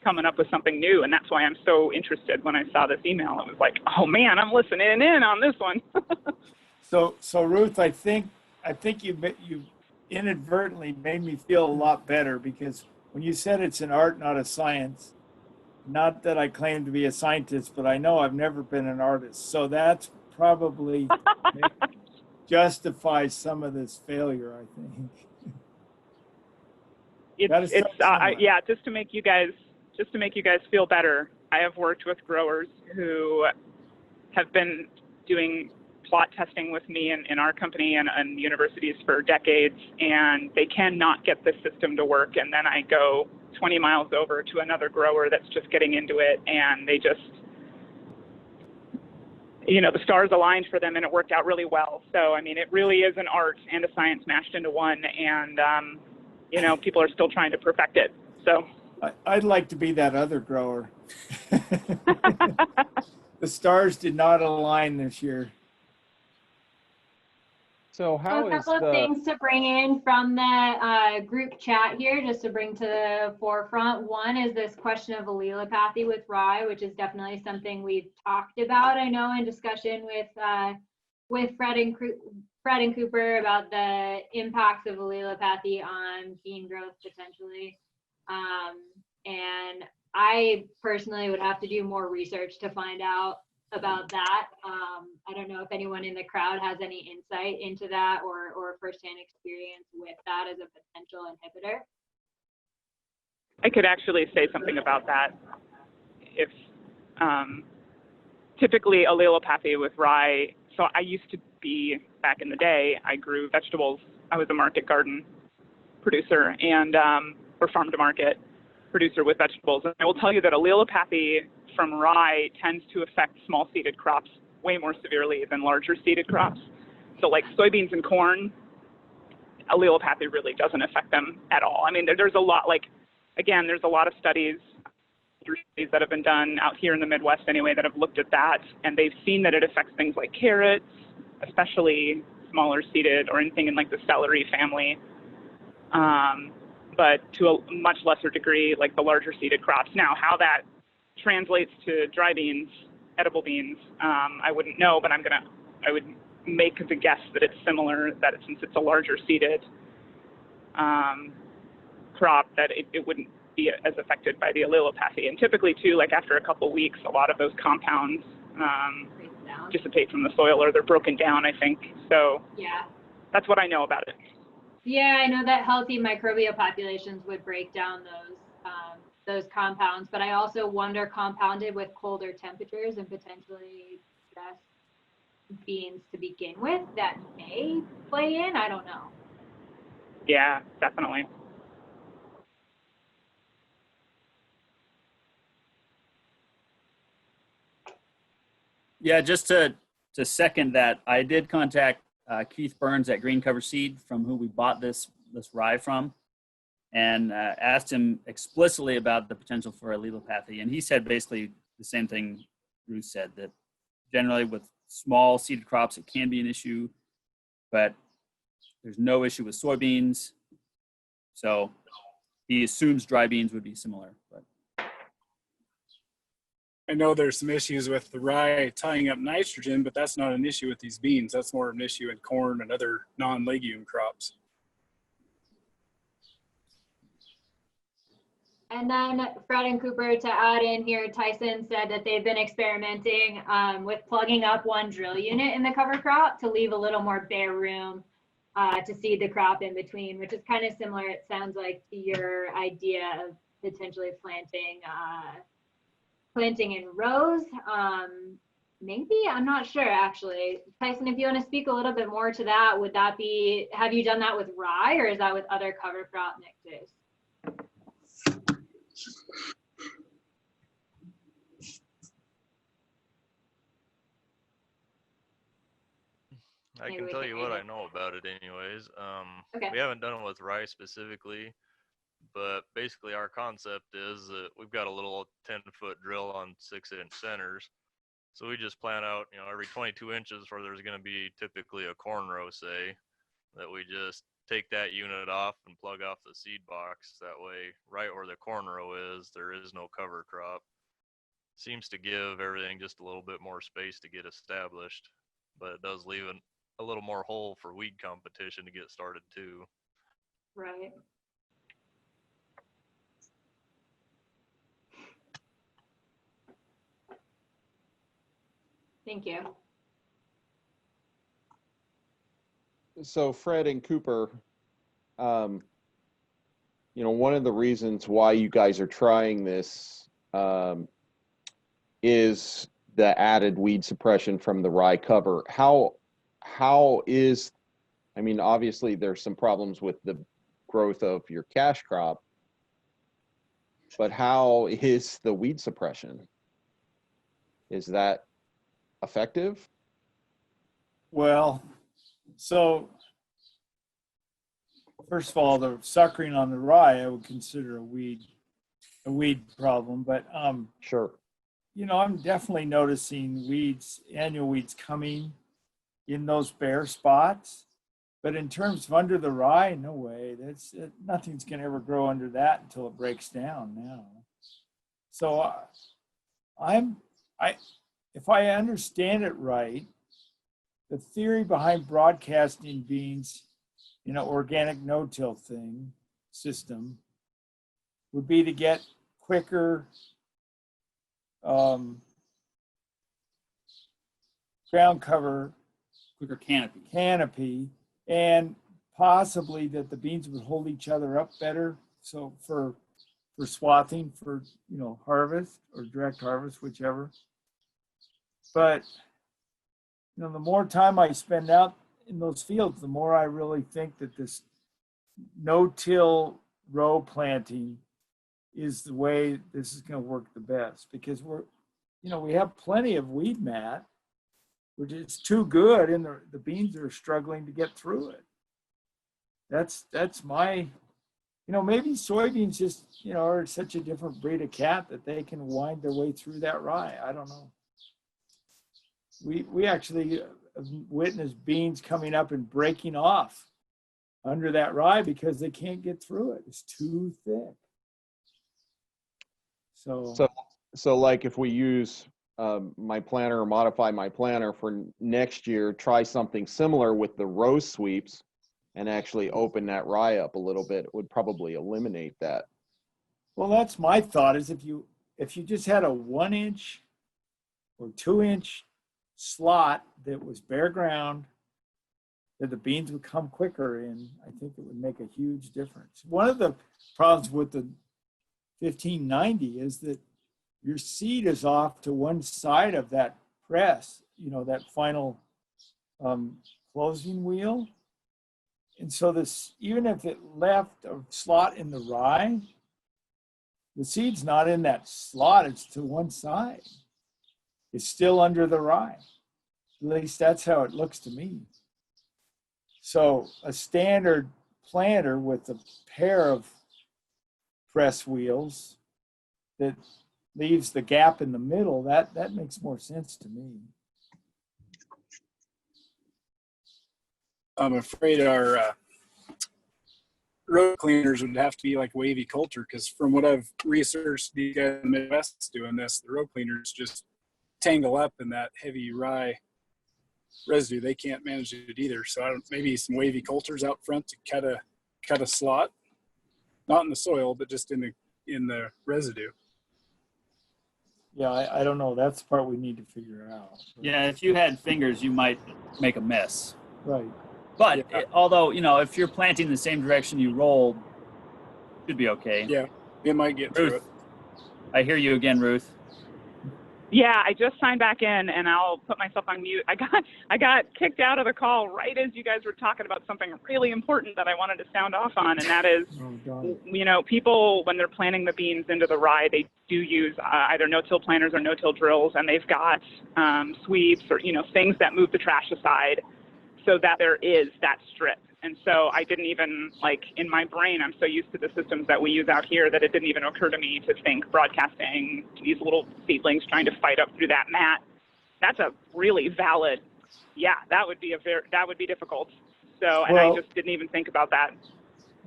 coming up with something new, and that's why I'm so interested. When I saw this email, it was like, oh man, I'm listening in on this one. So Ruth, I think you inadvertently made me feel a lot better, because when you said it's an art, not a science, not that I claim to be a scientist, but I know I've never been an artist. So that's probably justifies some of this failure, I think. Just to make you guys feel better, I have worked with growers who have been doing plot testing with me in our company and universities for decades, and they cannot get this system to work. And then I go 20 miles over to another grower that's just getting into it, and they just, the stars aligned for them and it worked out really well. So, I mean, it really is an art and a science mashed into one, and, people are still trying to perfect it. So I'd like to be that other grower. The stars did not align this year. So So how a is couple of the, things to bring in from the group chat here, just to bring to the forefront. One is this question of allelopathy with rye, which is definitely something we've talked about, I know, in discussion with Fred and Cooper about the impacts of allelopathy on bean growth potentially. And I personally would have to do more research to find out about that. I don't know if anyone in the crowd has any insight into that or firsthand experience with that as a potential inhibitor. I could actually say something about that. If typically allelopathy with rye, so I used to be, back in the day, I grew vegetables. I was a market garden producer and or farm to market producer with vegetables. And I will tell you that allelopathy from rye tends to affect small seeded crops way more severely than larger seeded crops. So like soybeans and corn, allelopathy really doesn't affect them at all. I mean, there's a lot, like, again, there's a lot of studies that have been done out here in the Midwest anyway that have looked at that, and they've seen that it affects things like carrots, especially smaller seeded or anything in like the celery family. But to a much lesser degree, like the larger seeded crops. Now, how that translates to dry beans, edible beans, I wouldn't know, but I would make the guess that it's similar, that since it's a larger seeded crop, that it wouldn't be as affected by the allelopathy. And typically too, like after a couple weeks, a lot of those compounds dissipate from the soil, or they're broken down, I think. So yeah, that's what I know about it. Yeah, I know that healthy microbial populations would break down those compounds, but I also wonder, compounded with colder temperatures and potentially stress beans to begin with, that may play in. I don't know. Yeah, definitely. Yeah, just to second that, I did contact Keith Burns at Green Cover Seed, from who we bought this rye from, and asked him explicitly about the potential for allelopathy. And he said basically the same thing Ruth said, that generally with small seeded crops, it can be an issue, but there's no issue with soybeans. So he assumes dry beans would be similar. But I know there's some issues with the rye tying up nitrogen, but that's not an issue with these beans. That's more of an issue in corn and other non-legume crops. And then Fred and Cooper, to add in here, Tyson said that they've been experimenting with plugging up one drill unit in the cover crop to leave a little more bare room to seed the crop in between, which is kind of similar, it sounds like, to your idea of potentially planting in rows. Maybe, I'm not sure actually. Tyson, if you want to speak a little bit more to that, would that be, have you done that with rye, or is that with other cover crop mixes? I can tell you what I know about it anyways. Okay. We haven't done it with rye specifically, but basically our concept is that we've got a little 10-foot drill on 6-inch centers. So we just plan out, every 22 inches where there's going to be typically a corn row, say, that we just take that unit off and plug off the seed box. That way, right where the corn row is, there is no cover crop. Seems to give everything just a little bit more space to get established, but it does leave a little more hole for weed competition to get started too. Right. Thank you. so Fred and Cooper, one of the reasons why you guys are trying this is the added weed suppression from the rye cover. How is, obviously there's some problems with the growth of your cash crop, but how is the weed suppression? Is that effective? Well, so first of all, the suckering on the rye, I would consider a weed problem, but Sure. I'm definitely noticing annual weeds coming in those bare spots. But in terms of under the rye, no way. Nothing's going to ever grow under that until it breaks down now. So if I understand it right, the theory behind broadcasting beans in an organic no-till system would be to get quicker ground cover, Quicker canopy. and possibly that the beans would hold each other up better. So for swathing, for harvest or direct harvest, whichever. But the more time I spend out in those fields, the more I really think that this no-till row planting is the way this is going to work the best, because we have plenty of weed mat, which is too good, and the beans are struggling to get through it. That's my, maybe soybeans just, are such a different breed of cat that they can wind their way through that rye. I don't know. We actually have witnessed beans coming up and breaking off under that rye because they can't get through it. It's too thick. So like if we use my planter or modify my planter for next year, try something similar with the row sweeps and actually open that rye up a little bit, it would probably eliminate that. Well, that's my thought, is if you just had a 1-inch or 2-inch slot that was bare ground, that the beans would come quicker in, I think it would make a huge difference. One of the problems with the 1590 is that your seed is off to one side of that press, that final closing wheel. And so this, even if it left a slot in the rye, the seed's not in that slot, it's to one side. It's still under the rye. At least that's how it looks to me. So a standard planter with a pair of press wheels that leaves the gap in the middle, that makes more sense to me. I'm afraid our row cleaners would have to be like wavy culture, because from what I've researched, the guys in the Midwest doing this, the row cleaners just tangle up in that heavy rye residue. They can't manage it either. So maybe some wavy cultures out front to cut a slot, not in the soil, but just in the residue. Yeah, I don't know. That's the part we need to figure out. Yeah, if you had fingers, you might make a mess. Right. But Yeah. although, if you're planting the same direction you rolled, it should be okay. Yeah, it might get Ruth, through it. I hear you again, Ruth. Yeah, I just signed back in, and I'll put myself on mute. I got kicked out of the call right as you guys were talking about something really important that I wanted to sound off on, and that is, people, when they're planting the beans into the rye, they do use either no-till planters or no-till drills, and they've got sweeps or things that move the trash aside, so that there is that strip. And so I didn't even, in my brain, I'm so used to the systems that we use out here that it didn't even occur to me to think broadcasting these little seedlings trying to fight up through that mat. That's a really valid, that would be difficult. So, and I just didn't even think about that.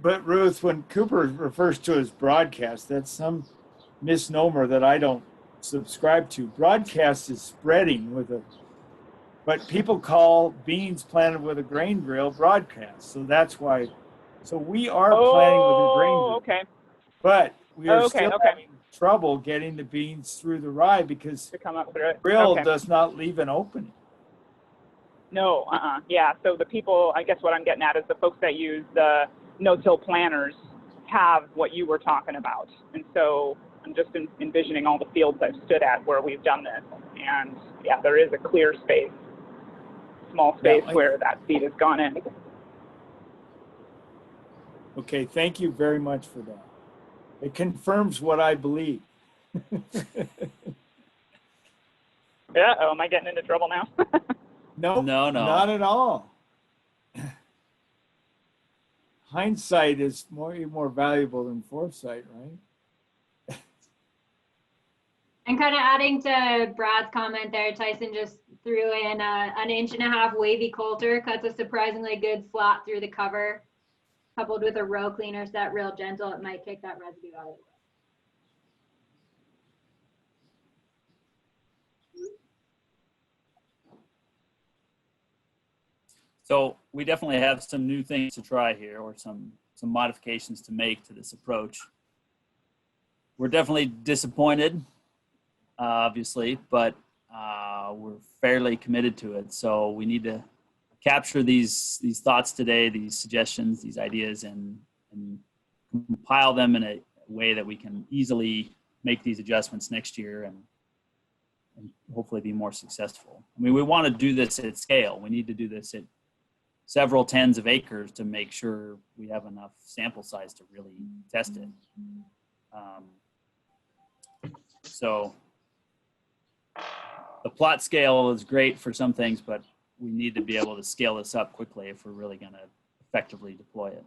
But Ruth, when Cooper refers to as broadcast, that's some misnomer that I don't subscribe to. Broadcast is spreading but people call beans planted with a grain drill broadcast. So that's why. So we are planting with a grain drill. Okay. But we are still having trouble getting the beans through the rye because to come up through it. Drill does not leave an opening. No, yeah. So the people, I guess what I'm getting at is the folks that use the no-till planters have what you were talking about. And so I'm just envisioning all the fields I've stood at where we've done this. And there is a clear space. Small space where that seed has gone in. Okay, thank you very much for that. It confirms what I believe. Am I getting into trouble now? No, not at all. Hindsight is more valuable than foresight, right? And kind of adding to Brad's comment there, Tyson, just threw in an 1.5-inch wavy coulter, cuts a surprisingly good slot through the cover. Coupled with a row cleaner set real gentle, it might kick that residue out of the way. So we definitely have some new things to try here, or some modifications to make to this approach. We're definitely disappointed, obviously, but we're fairly committed to it. So we need to capture these thoughts today, these suggestions, these ideas, and compile them in a way that we can easily make these adjustments next year and hopefully be more successful. I mean, we want to do this at scale. We need to do this at several tens of acres to make sure we have enough sample size to really test it. So the plot scale is great for some things, but we need to be able to scale this up quickly if we're really going to effectively deploy it.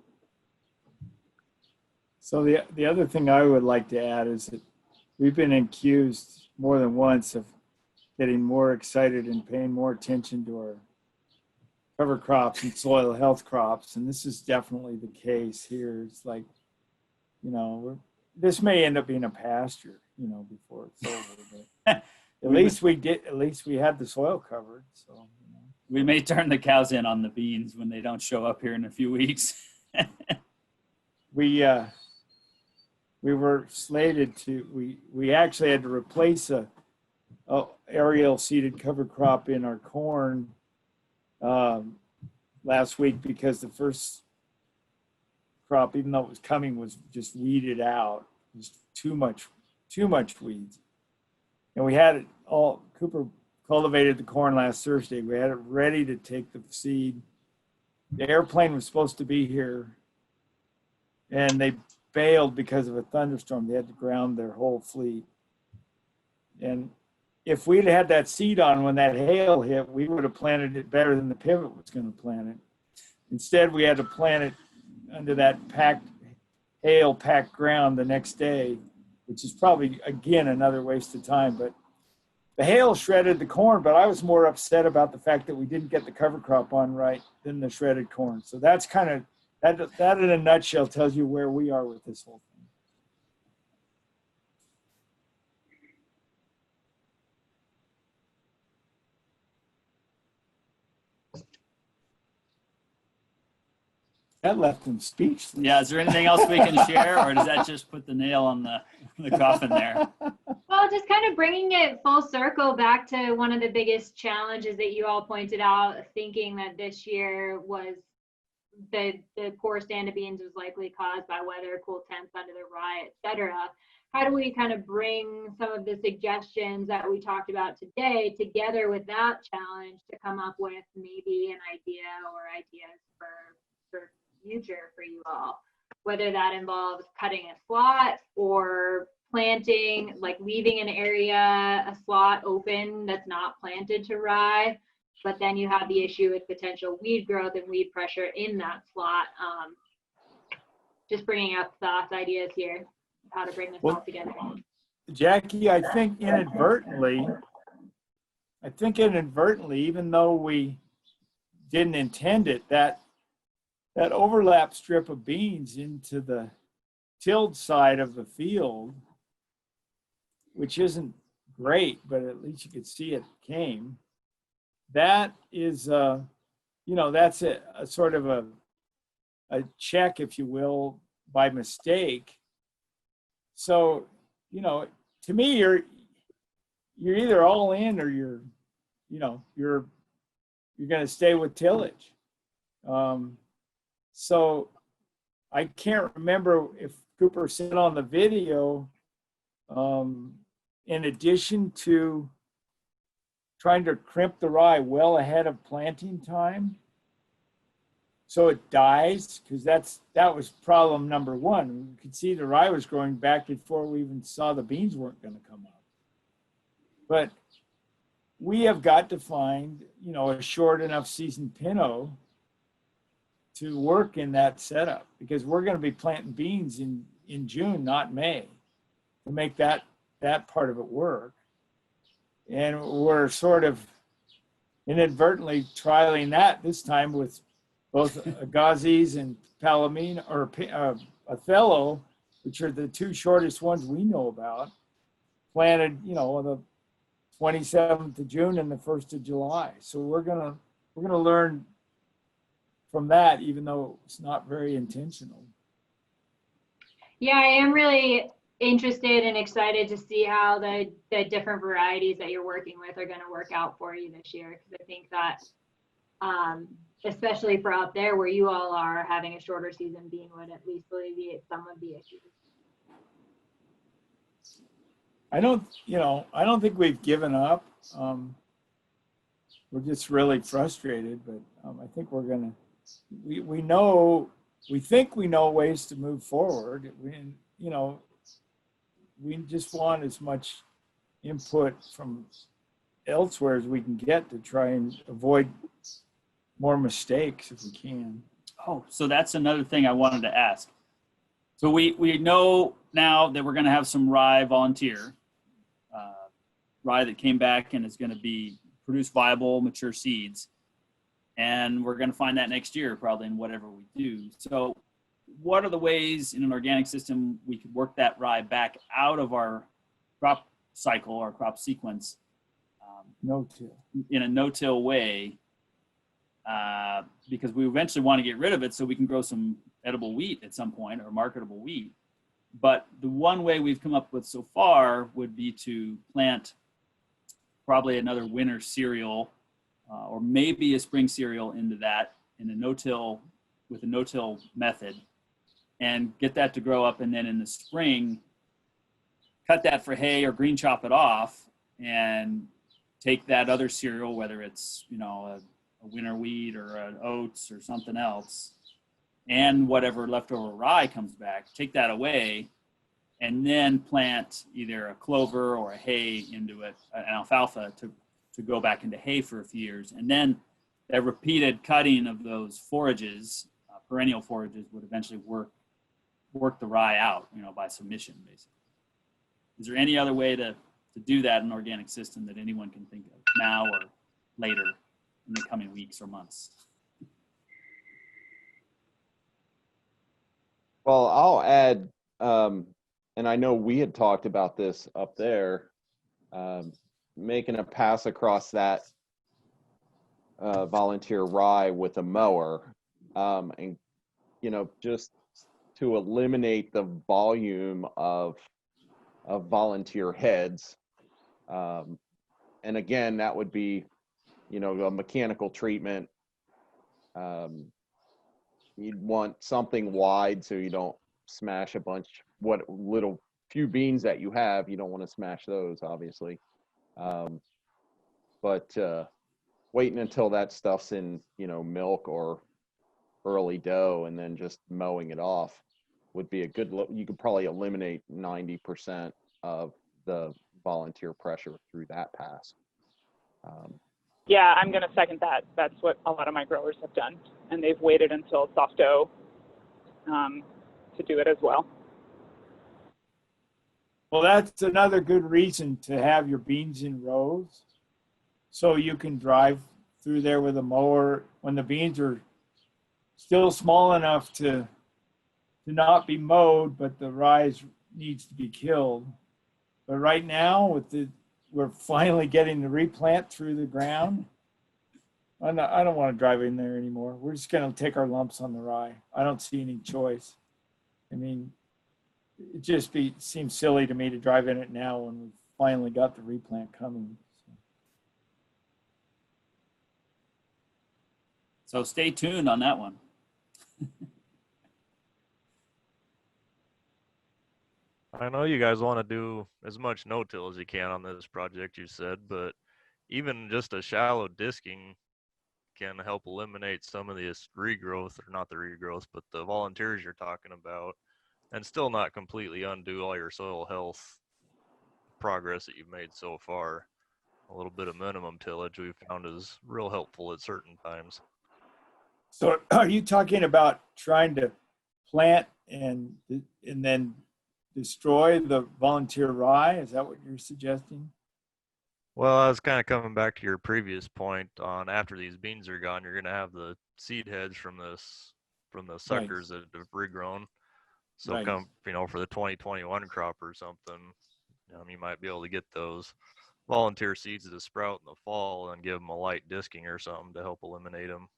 So the other thing I would like to add is that we've been accused more than once of getting more excited and paying more attention to our cover crops and soil health crops, and this is definitely the case here. It's like, you know, this may end up being a pasture, you know, before it's over. But at least we had the soil covered. So you know. We may turn the cows in on the beans when they don't show up here in a few weeks. We were slated to. We actually had to replace a aerial seeded cover crop in our corn last week because the first crop, even though it was coming, was just weeded out. Just too much weeds. And we had it all. Cooper cultivated the corn last Thursday. We had it ready to take the seed. The airplane was supposed to be here, and they bailed because of a thunderstorm. They had to ground their whole fleet. And if we'd had that seed on when that hail hit, we would have planted it better than the pivot was going to plant it. Instead, we had to plant it under that hail-packed ground the next day, which is probably, again, another waste of time. But the hail shredded the corn, but I was more upset about the fact that we didn't get the cover crop on right than the shredded corn. So that's kind of, that in a nutshell tells you where we are with this whole thing. That left him speechless. Yeah, is there anything else we can share, or does that just put the nail on the coffin there? Well, just kind of bringing it full circle back to one of the biggest challenges that you all pointed out, thinking that this year was the poor stand of beans was likely caused by weather, cool temps under the rye, et cetera. How do we kind of bring some of the suggestions that we talked about today together with that challenge to come up with maybe an idea or ideas for future for you all, whether that involves cutting a slot or planting, like leaving an area, a slot open that's not planted to rye, but then you have the issue with potential weed growth and weed pressure in that slot. Just bringing up thoughts, ideas here, how to bring this all together. Jackie, I think inadvertently, even though we didn't intend it, that overlap strip of beans into the tilled side of the field, which isn't great, but at least you could see it came. That is, that's a sort of a check, if you will, by mistake. So, to me, you're either all in or you're going to stay with tillage. So I can't remember if Cooper said on the video, in addition to trying to crimp the rye well ahead of planting time, so it dies, because that was problem number one. We could see the rye was growing back before we even saw the beans weren't going to come up. But we have got to find, a short enough season pinot to work in that setup, because we're going to be planting beans in June, not May, to make that part of it work. And we're sort of inadvertently trialing that this time with both Agassiz and Palomino, or Othello, which are the two shortest ones we know about, planted, you know, on the 27th of June and the 1st of July. So we're gonna learn from that, even though it's not very intentional. Yeah, I am really interested and excited to see how the different varieties that you're working with are going to work out for you this year. Because I think that, especially for out there where you all are, having a shorter season being would at least alleviate some of the issues. I don't think we've given up. We're just really frustrated, but I think we're gonna. We think we know ways to move forward. We just want as much input from elsewhere as we can get to try and avoid more mistakes if we can. Oh, so that's another thing I wanted to ask. So we know now that we're going to have some rye volunteer, rye that came back and is going to be produce viable, mature seeds. And we're going to find that next year probably in whatever we do. So what are the ways in an organic system we could work that rye back out of our crop cycle or crop sequence No-till. in a no-till way? Because we eventually want to get rid of it so we can grow some edible wheat at some point, or marketable wheat. But the one way we've come up with so far would be to plant probably another winter cereal or maybe a spring cereal into that in a no-till, with a no-till method, and get that to grow up, and then in the spring cut that for hay or green chop it off and take that other cereal, whether it's, you know, a winter wheat or an oats or something else, and whatever leftover rye comes back, take that away, and then plant either a clover or a hay into it, an alfalfa to go back into hay for a few years. And then that repeated cutting of those forages, perennial forages, would eventually work the rye out, you know, by submission, basically. Is there any other way to do that in an organic system that anyone can think of now or later in the coming weeks or months? Well, I'll add, and I know we had talked about this up there, making a pass across that volunteer rye with a mower, and, you know, just to eliminate the volume of volunteer heads. And again, that would be, you know, a mechanical treatment. You'd want something wide so you don't smash a bunch, what little few beans that you have, you don't want to smash those, obviously. But waiting until that stuff's in, you know, milk or early dough, and then just mowing it off would be a good look. You could probably eliminate 90% of the volunteer pressure through that pass. Yeah, I'm going to second that. That's what a lot of my growers have done, and they've waited until soft dough to do it as well. Well, that's another good reason to have your beans in rows, so you can drive through there with a mower when the beans are still small enough to not be mowed, but the rye needs to be killed. But right now, we're finally getting the replant through the ground. I don't want to drive in there anymore. We're just going to take our lumps on the rye. I don't see any choice. I mean, it just seems silly to me to drive in it now when we've finally got the replant coming. So stay tuned on that one. I know you guys want to do as much no-till as you can on this project, you said, but even just a shallow disking can help eliminate some of this regrowth, or not the regrowth, but the volunteers you're talking about, and still not completely undo all your soil health progress that you've made so far. A little bit of minimum tillage we've found is real helpful at certain times. So are you talking about trying to plant and then destroy the volunteer rye? Is that what you're suggesting? Well, I was kind of coming back to your previous point on after these beans are gone, you're going to have the seed heads from the suckers that have regrown. So Right. come, for the 2021 crop or something, you might be able to get those volunteer seeds to sprout in the fall and give them a light disking or something to help eliminate them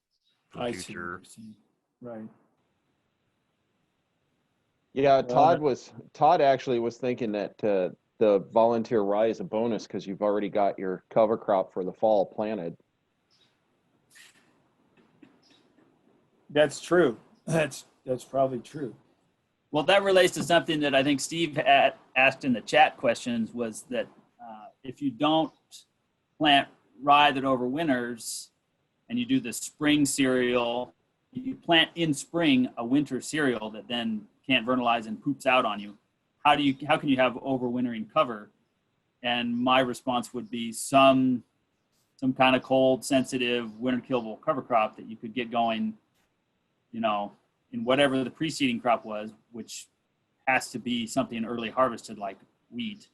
for I see what future. you're saying. Right. Yeah, Well, Todd actually was thinking that the volunteer rye is a bonus because you've already got your cover crop for the fall planted. that's true. That's probably true. Well, that relates to something that I think Steve had asked in the chat questions, was that if you don't plant rye that overwinters and you do the spring cereal, you plant in spring a winter cereal that then can't vernalize and poops out on you. How can you have overwintering cover? And my response would be some kind of cold sensitive winter killable cover crop that you could get going, in whatever the preceding crop was, which has to be something early harvested like wheat,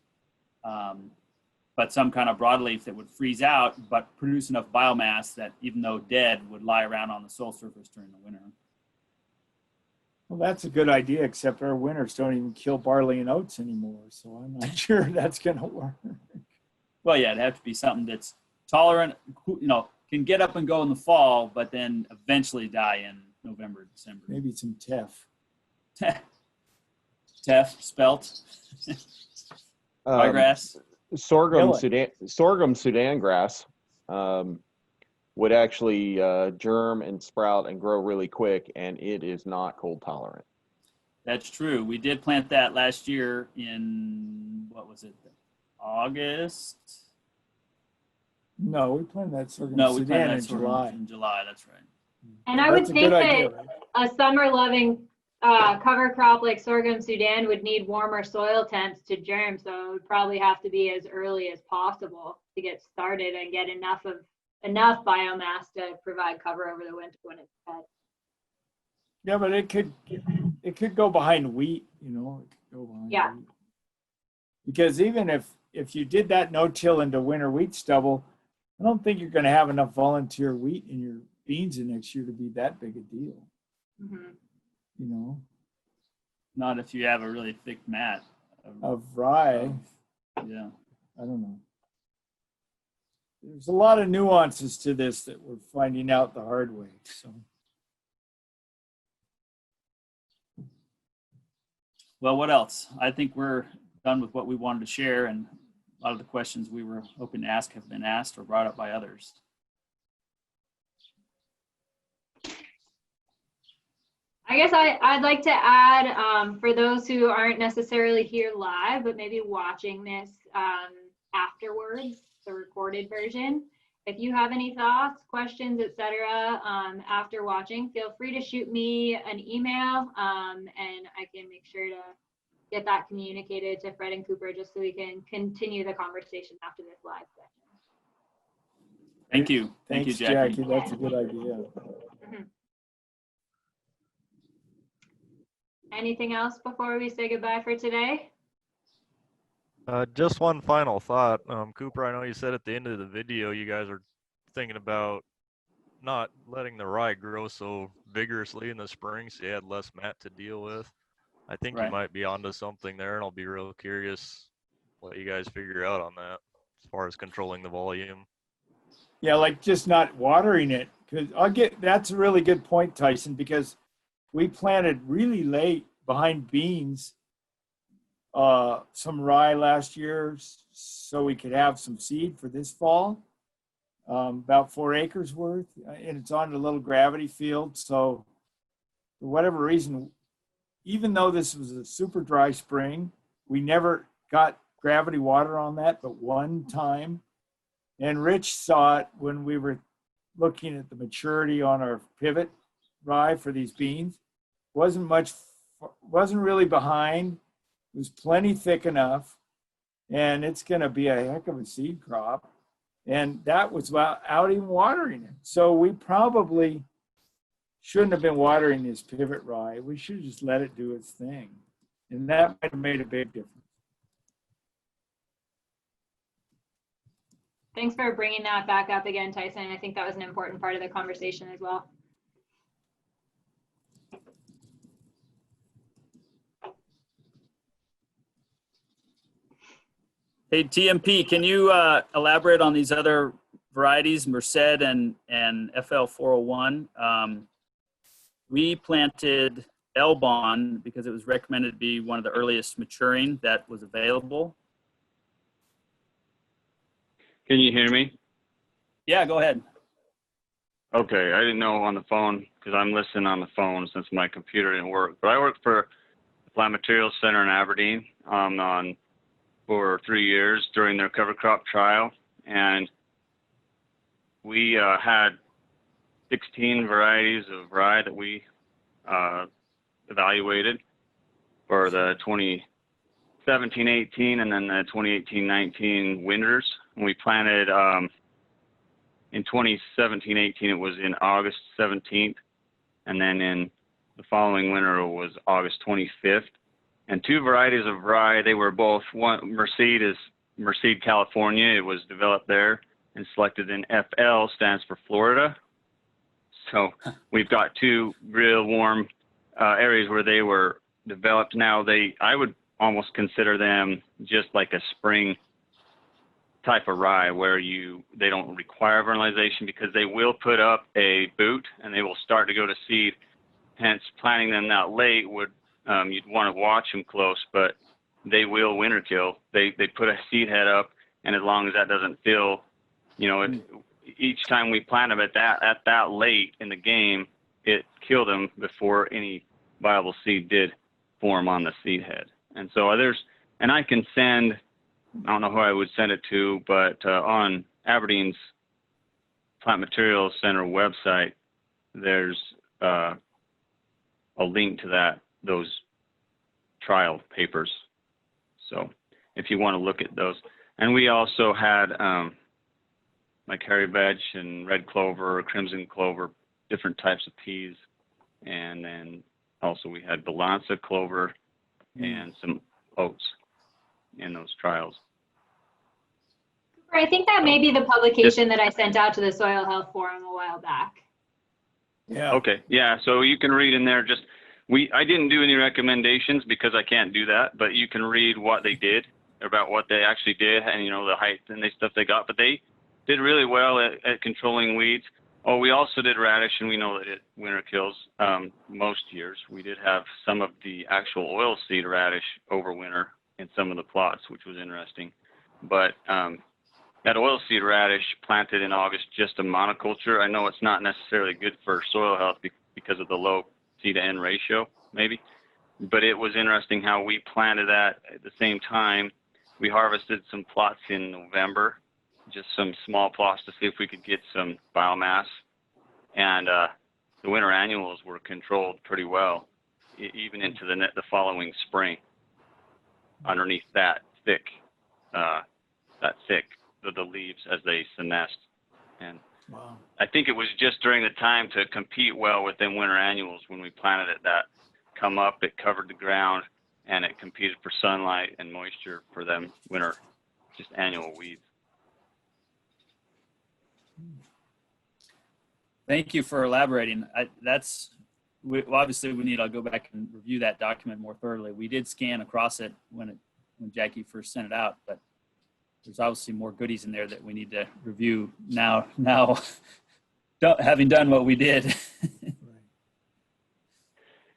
but some kind of broadleaf that would freeze out but produce enough biomass that even though dead would lie around on the soil surface during the winter. Well, that's a good idea, except our winters don't even kill barley and oats anymore, so I'm not sure that's going to work. Well, yeah, it'd have to be something that's tolerant, can get up and go in the fall, but then eventually die in November, December. Maybe some teff. Teff, spelt, ryegrass. Sorghum Millet. Sudan grass would actually germ and sprout and grow really quick, and it is not cold tolerant. That's true. We did plant that last year in, what was it, August? No, we planted that sorghum No, we Sudan planted that in sorghum July. in July, that's right. And I would That's a think good idea, that right? a summer-loving cover crop like sorghum Sudan would need warmer soil temps to germ, so it would probably have to be as early as possible to get started and get enough biomass to provide cover over the winter when it's fed. Yeah, but it could go behind wheat, It could go behind Yeah. wheat. Because even if you did that no-till into winter wheat stubble, I don't think you're going to have enough volunteer wheat in your beans the next year to be that big a deal. Mm-hmm. Not if you have a really thick mat Of rye. Yeah. I don't know. There's a lot of nuances to this that we're finding out the hard way. So. Well, what else? I think we're done with what we wanted to share, and a lot of the questions we were hoping to ask have been asked or brought up by others. I guess I'd like to add, for those who aren't necessarily here live, but maybe watching this afterwards, the recorded version, if you have any thoughts, questions, etc., after watching, feel free to shoot me an email, and I can make sure to get that communicated to Fred and Cooper just so we can continue the conversation after this live session. Thank you. Thank you, Jackie. That's a good idea. Mm-hmm. Anything else before we say goodbye for today? Just one final thought. Cooper, I know you said at the end of the video you guys are thinking about not letting the rye grow so vigorously in the spring so you had less mat to deal with. I think you might be onto something there, and I'll be real curious what you guys figure out on that as far as controlling the volume. Yeah, like just not watering it. That's a really good point, Tyson, because we planted really late behind beans some rye last year so we could have some seed for this fall, about 4 acres worth, and it's on a little gravity field. So for whatever reason, even though this was a super dry spring, we never got gravity water on that but one time. And Rich saw it when we were looking at the maturity on our pivot rye for these beans. Wasn't really behind. It was plenty thick enough, and it's going to be a heck of a seed crop. And that was without even watering it. So we probably shouldn't have been watering this pivot rye. We should have just let it do its thing. And that might have made a big difference. Thanks for bringing that back up again, Tyson. I think that was an important part of the conversation as well. Hey, TMP, can you elaborate on these other varieties, Merced and FL401? We planted Elbon because it was recommended to be one of the earliest maturing that was available. Can you hear me? Yeah, go ahead. Okay, I didn't know on the phone because I'm listening on the phone since my computer didn't work. But I work for the Plant Materials Center in Aberdeen for 3 years during their cover crop trial, and we had 16 varieties of rye that we evaluated for the 2017-18 and then the 2018-19 winters. And we planted in 2017-18, it was in August 17th, and then in the following winter it was August 25th. And 2 varieties of rye, they were both, one, Merced is Merced, California. It was developed there and selected in FL, stands for Florida. So we've got 2 real warm areas where they were developed. Now I would almost consider them just like a spring type of rye where they don't require vernalization because they will put up a boot and they will start to go to seed. Hence, planting them that late would, you'd want to watch them close, but they will winter kill. They put a seed head up, and as long as that doesn't fill, each time we plant them at that late in the game, it killed them before any viable seed did form on the seed head. And so and I can send, I don't know who I would send it to, but on Aberdeen's Plant Materials Center website, there's a link to those trial papers. So if you want to look at those. And we also had like hairy vetch and red clover, crimson clover, different types of peas. And then also we had balanza clover and some oats in those trials. I think that may be the publication that I sent out to the Soil Health Forum a while back. Yeah. Okay. Yeah. So you can read in there I didn't do any recommendations because I can't do that, but you can read what they did, about what they actually did, and the height and the stuff they got. But they did really well at controlling weeds. Oh, we also did radish, and we know that it winter kills most years. We did have some of the actual oilseed radish over winter in some of the plots, which was interesting. But that oilseed radish planted in August, just a monoculture. I know it's not necessarily good for soil health because of the low C to N ratio, maybe. But it was interesting how we planted that at the same time. We harvested some plots in November, just some small plots to see if we could get some biomass. And the winter annuals were controlled pretty well, even into the following spring, underneath that thick, the leaves as they senesced. And Wow. I think it was just during the time to compete well with them winter annuals when we planted it that come up, it covered the ground, and it competed for sunlight and moisture for them winter, just annual weeds. Thank you for elaborating. Obviously we need to go back and review that document more thoroughly. We did scan across it when Jackie first sent it out, but there's obviously more goodies in there that we need to review now having done what we did.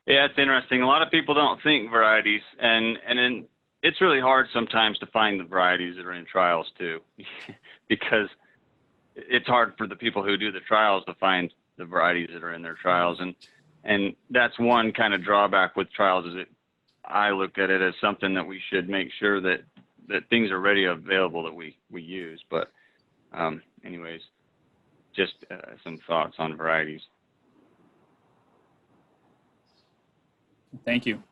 Yeah, it's interesting. A lot of people don't think varieties, and it's really hard sometimes to find the varieties that are in trials too, because it's hard for the people who do the trials to find the varieties that are in their trials, and that's one kind of drawback with trials. Is I look at it as something that we should make sure that things are ready available that we use. But anyways, just some thoughts on varieties. Thank you.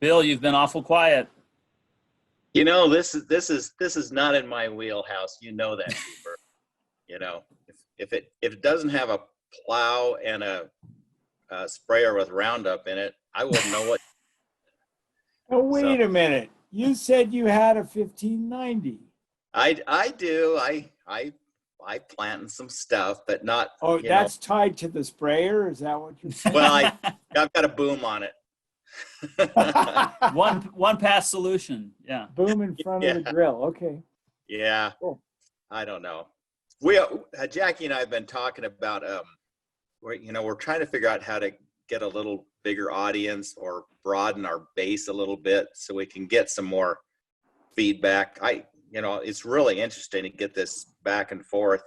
Bill, you've been awful quiet. This is not in my wheelhouse. You know that, Cooper. If it doesn't have a plow and a sprayer with Roundup in it, I wouldn't know what. Oh, wait a minute. You said you had a 1590. I do. I planting some stuff, but not. Oh, that's tied to the sprayer? Is that what you're saying? Well, I've got a boom on it. One pass solution. Yeah. Boom in front of the grill. Okay. Yeah. Cool. I don't know. Jackie and I have been talking about we're trying to figure out how to get a little bigger audience or broaden our base a little bit so we can get some more feedback. It's really interesting to get this back and forth.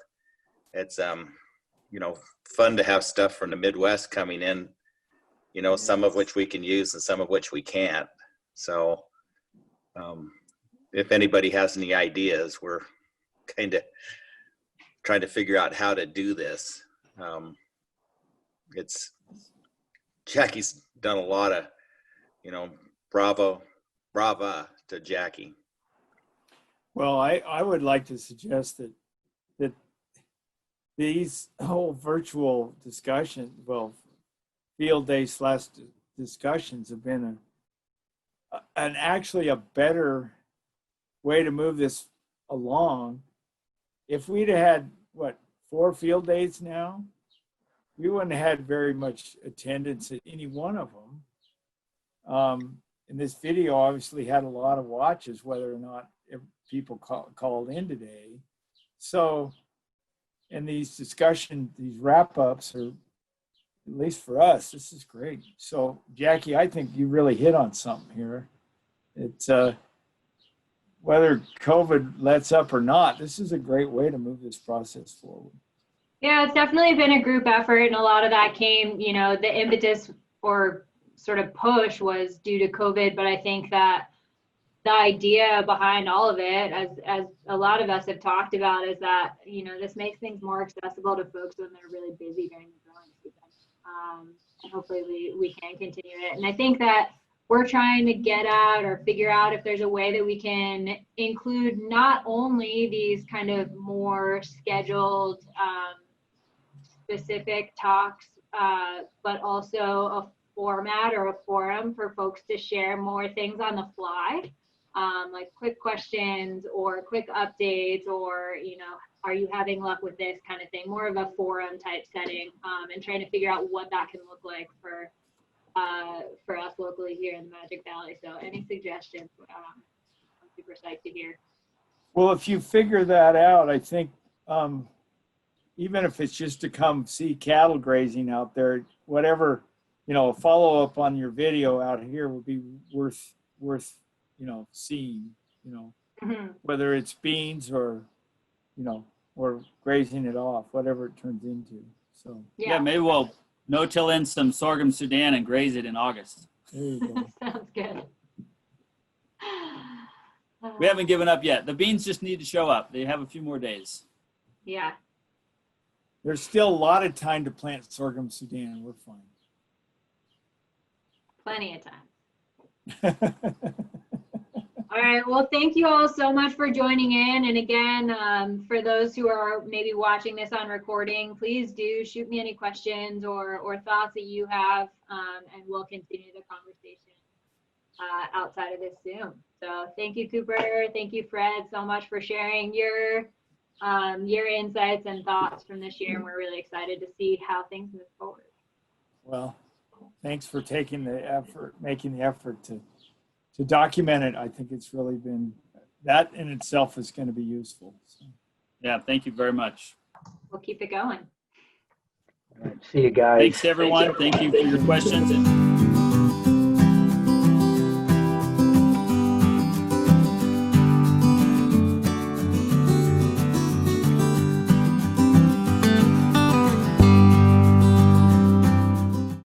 It's fun to have stuff from the Midwest coming in, some of which we can use and some of which we can't. So if anybody has any ideas, we're kind of trying to figure out how to do this. Jackie's done a lot of, brava to Jackie. Well, I would like to suggest that these whole virtual discussion, field day / discussions have been actually a better way to move this along. If we'd had 4 field days now, we wouldn't have had very much attendance at any one of them. And this video obviously had a lot of watches, whether or not people called in today. So, and these wrap-ups are, at least for us, this is great. So, Jackie, I think you really hit on something here. It's whether COVID lets up or not, this is a great way to move this process forward. Yeah, it's definitely been a group effort, and a lot of that came, the impetus or sort of push was due to COVID, but I think that the idea behind all of it, as a lot of us have talked about, is that, this makes things more accessible to folks when they're really busy during the growing season. And hopefully we can continue it. And I think that we're trying to get at or figure out if there's a way that we can include not only these kind of more scheduled, specific talks, but also a format or a forum for folks to share more things on the fly, like quick questions or quick updates, or, are you having luck with this kind of thing, more of a forum type setting, and trying to figure out what that can look like for us locally here in the Magic Valley. So any suggestions, I'm super psyched to hear. Well, if you figure that out, I think even if it's just to come see cattle grazing out there, whatever, a follow-up on your video out here would be worth seeing, whether it's beans or, or grazing it off, whatever it turns into. So yeah, maybe we'll no-till in some sorghum Sudan and graze it in August. There you go. Sounds good. We haven't given up yet. The beans just need to show up. They have a few more days. Yeah. There's still a lot of time to plant sorghum Sudan. We're fine. Plenty of time. All right. Well, thank you all so much for joining in. And again, for those who are maybe watching this on recording, please do shoot me any questions or thoughts that you have, and we'll continue the conversation outside of this Zoom. So thank you, Cooper. Thank you, Fred, so much for sharing your insights and thoughts from this year. And we're really excited to see how things move forward. Well, thanks for making the effort to document it. I think it's really been, that in itself is going to be useful. So. Yeah, thank you very much. We'll keep it going. All right, see you guys. Thanks, everyone. Thank you for your questions. And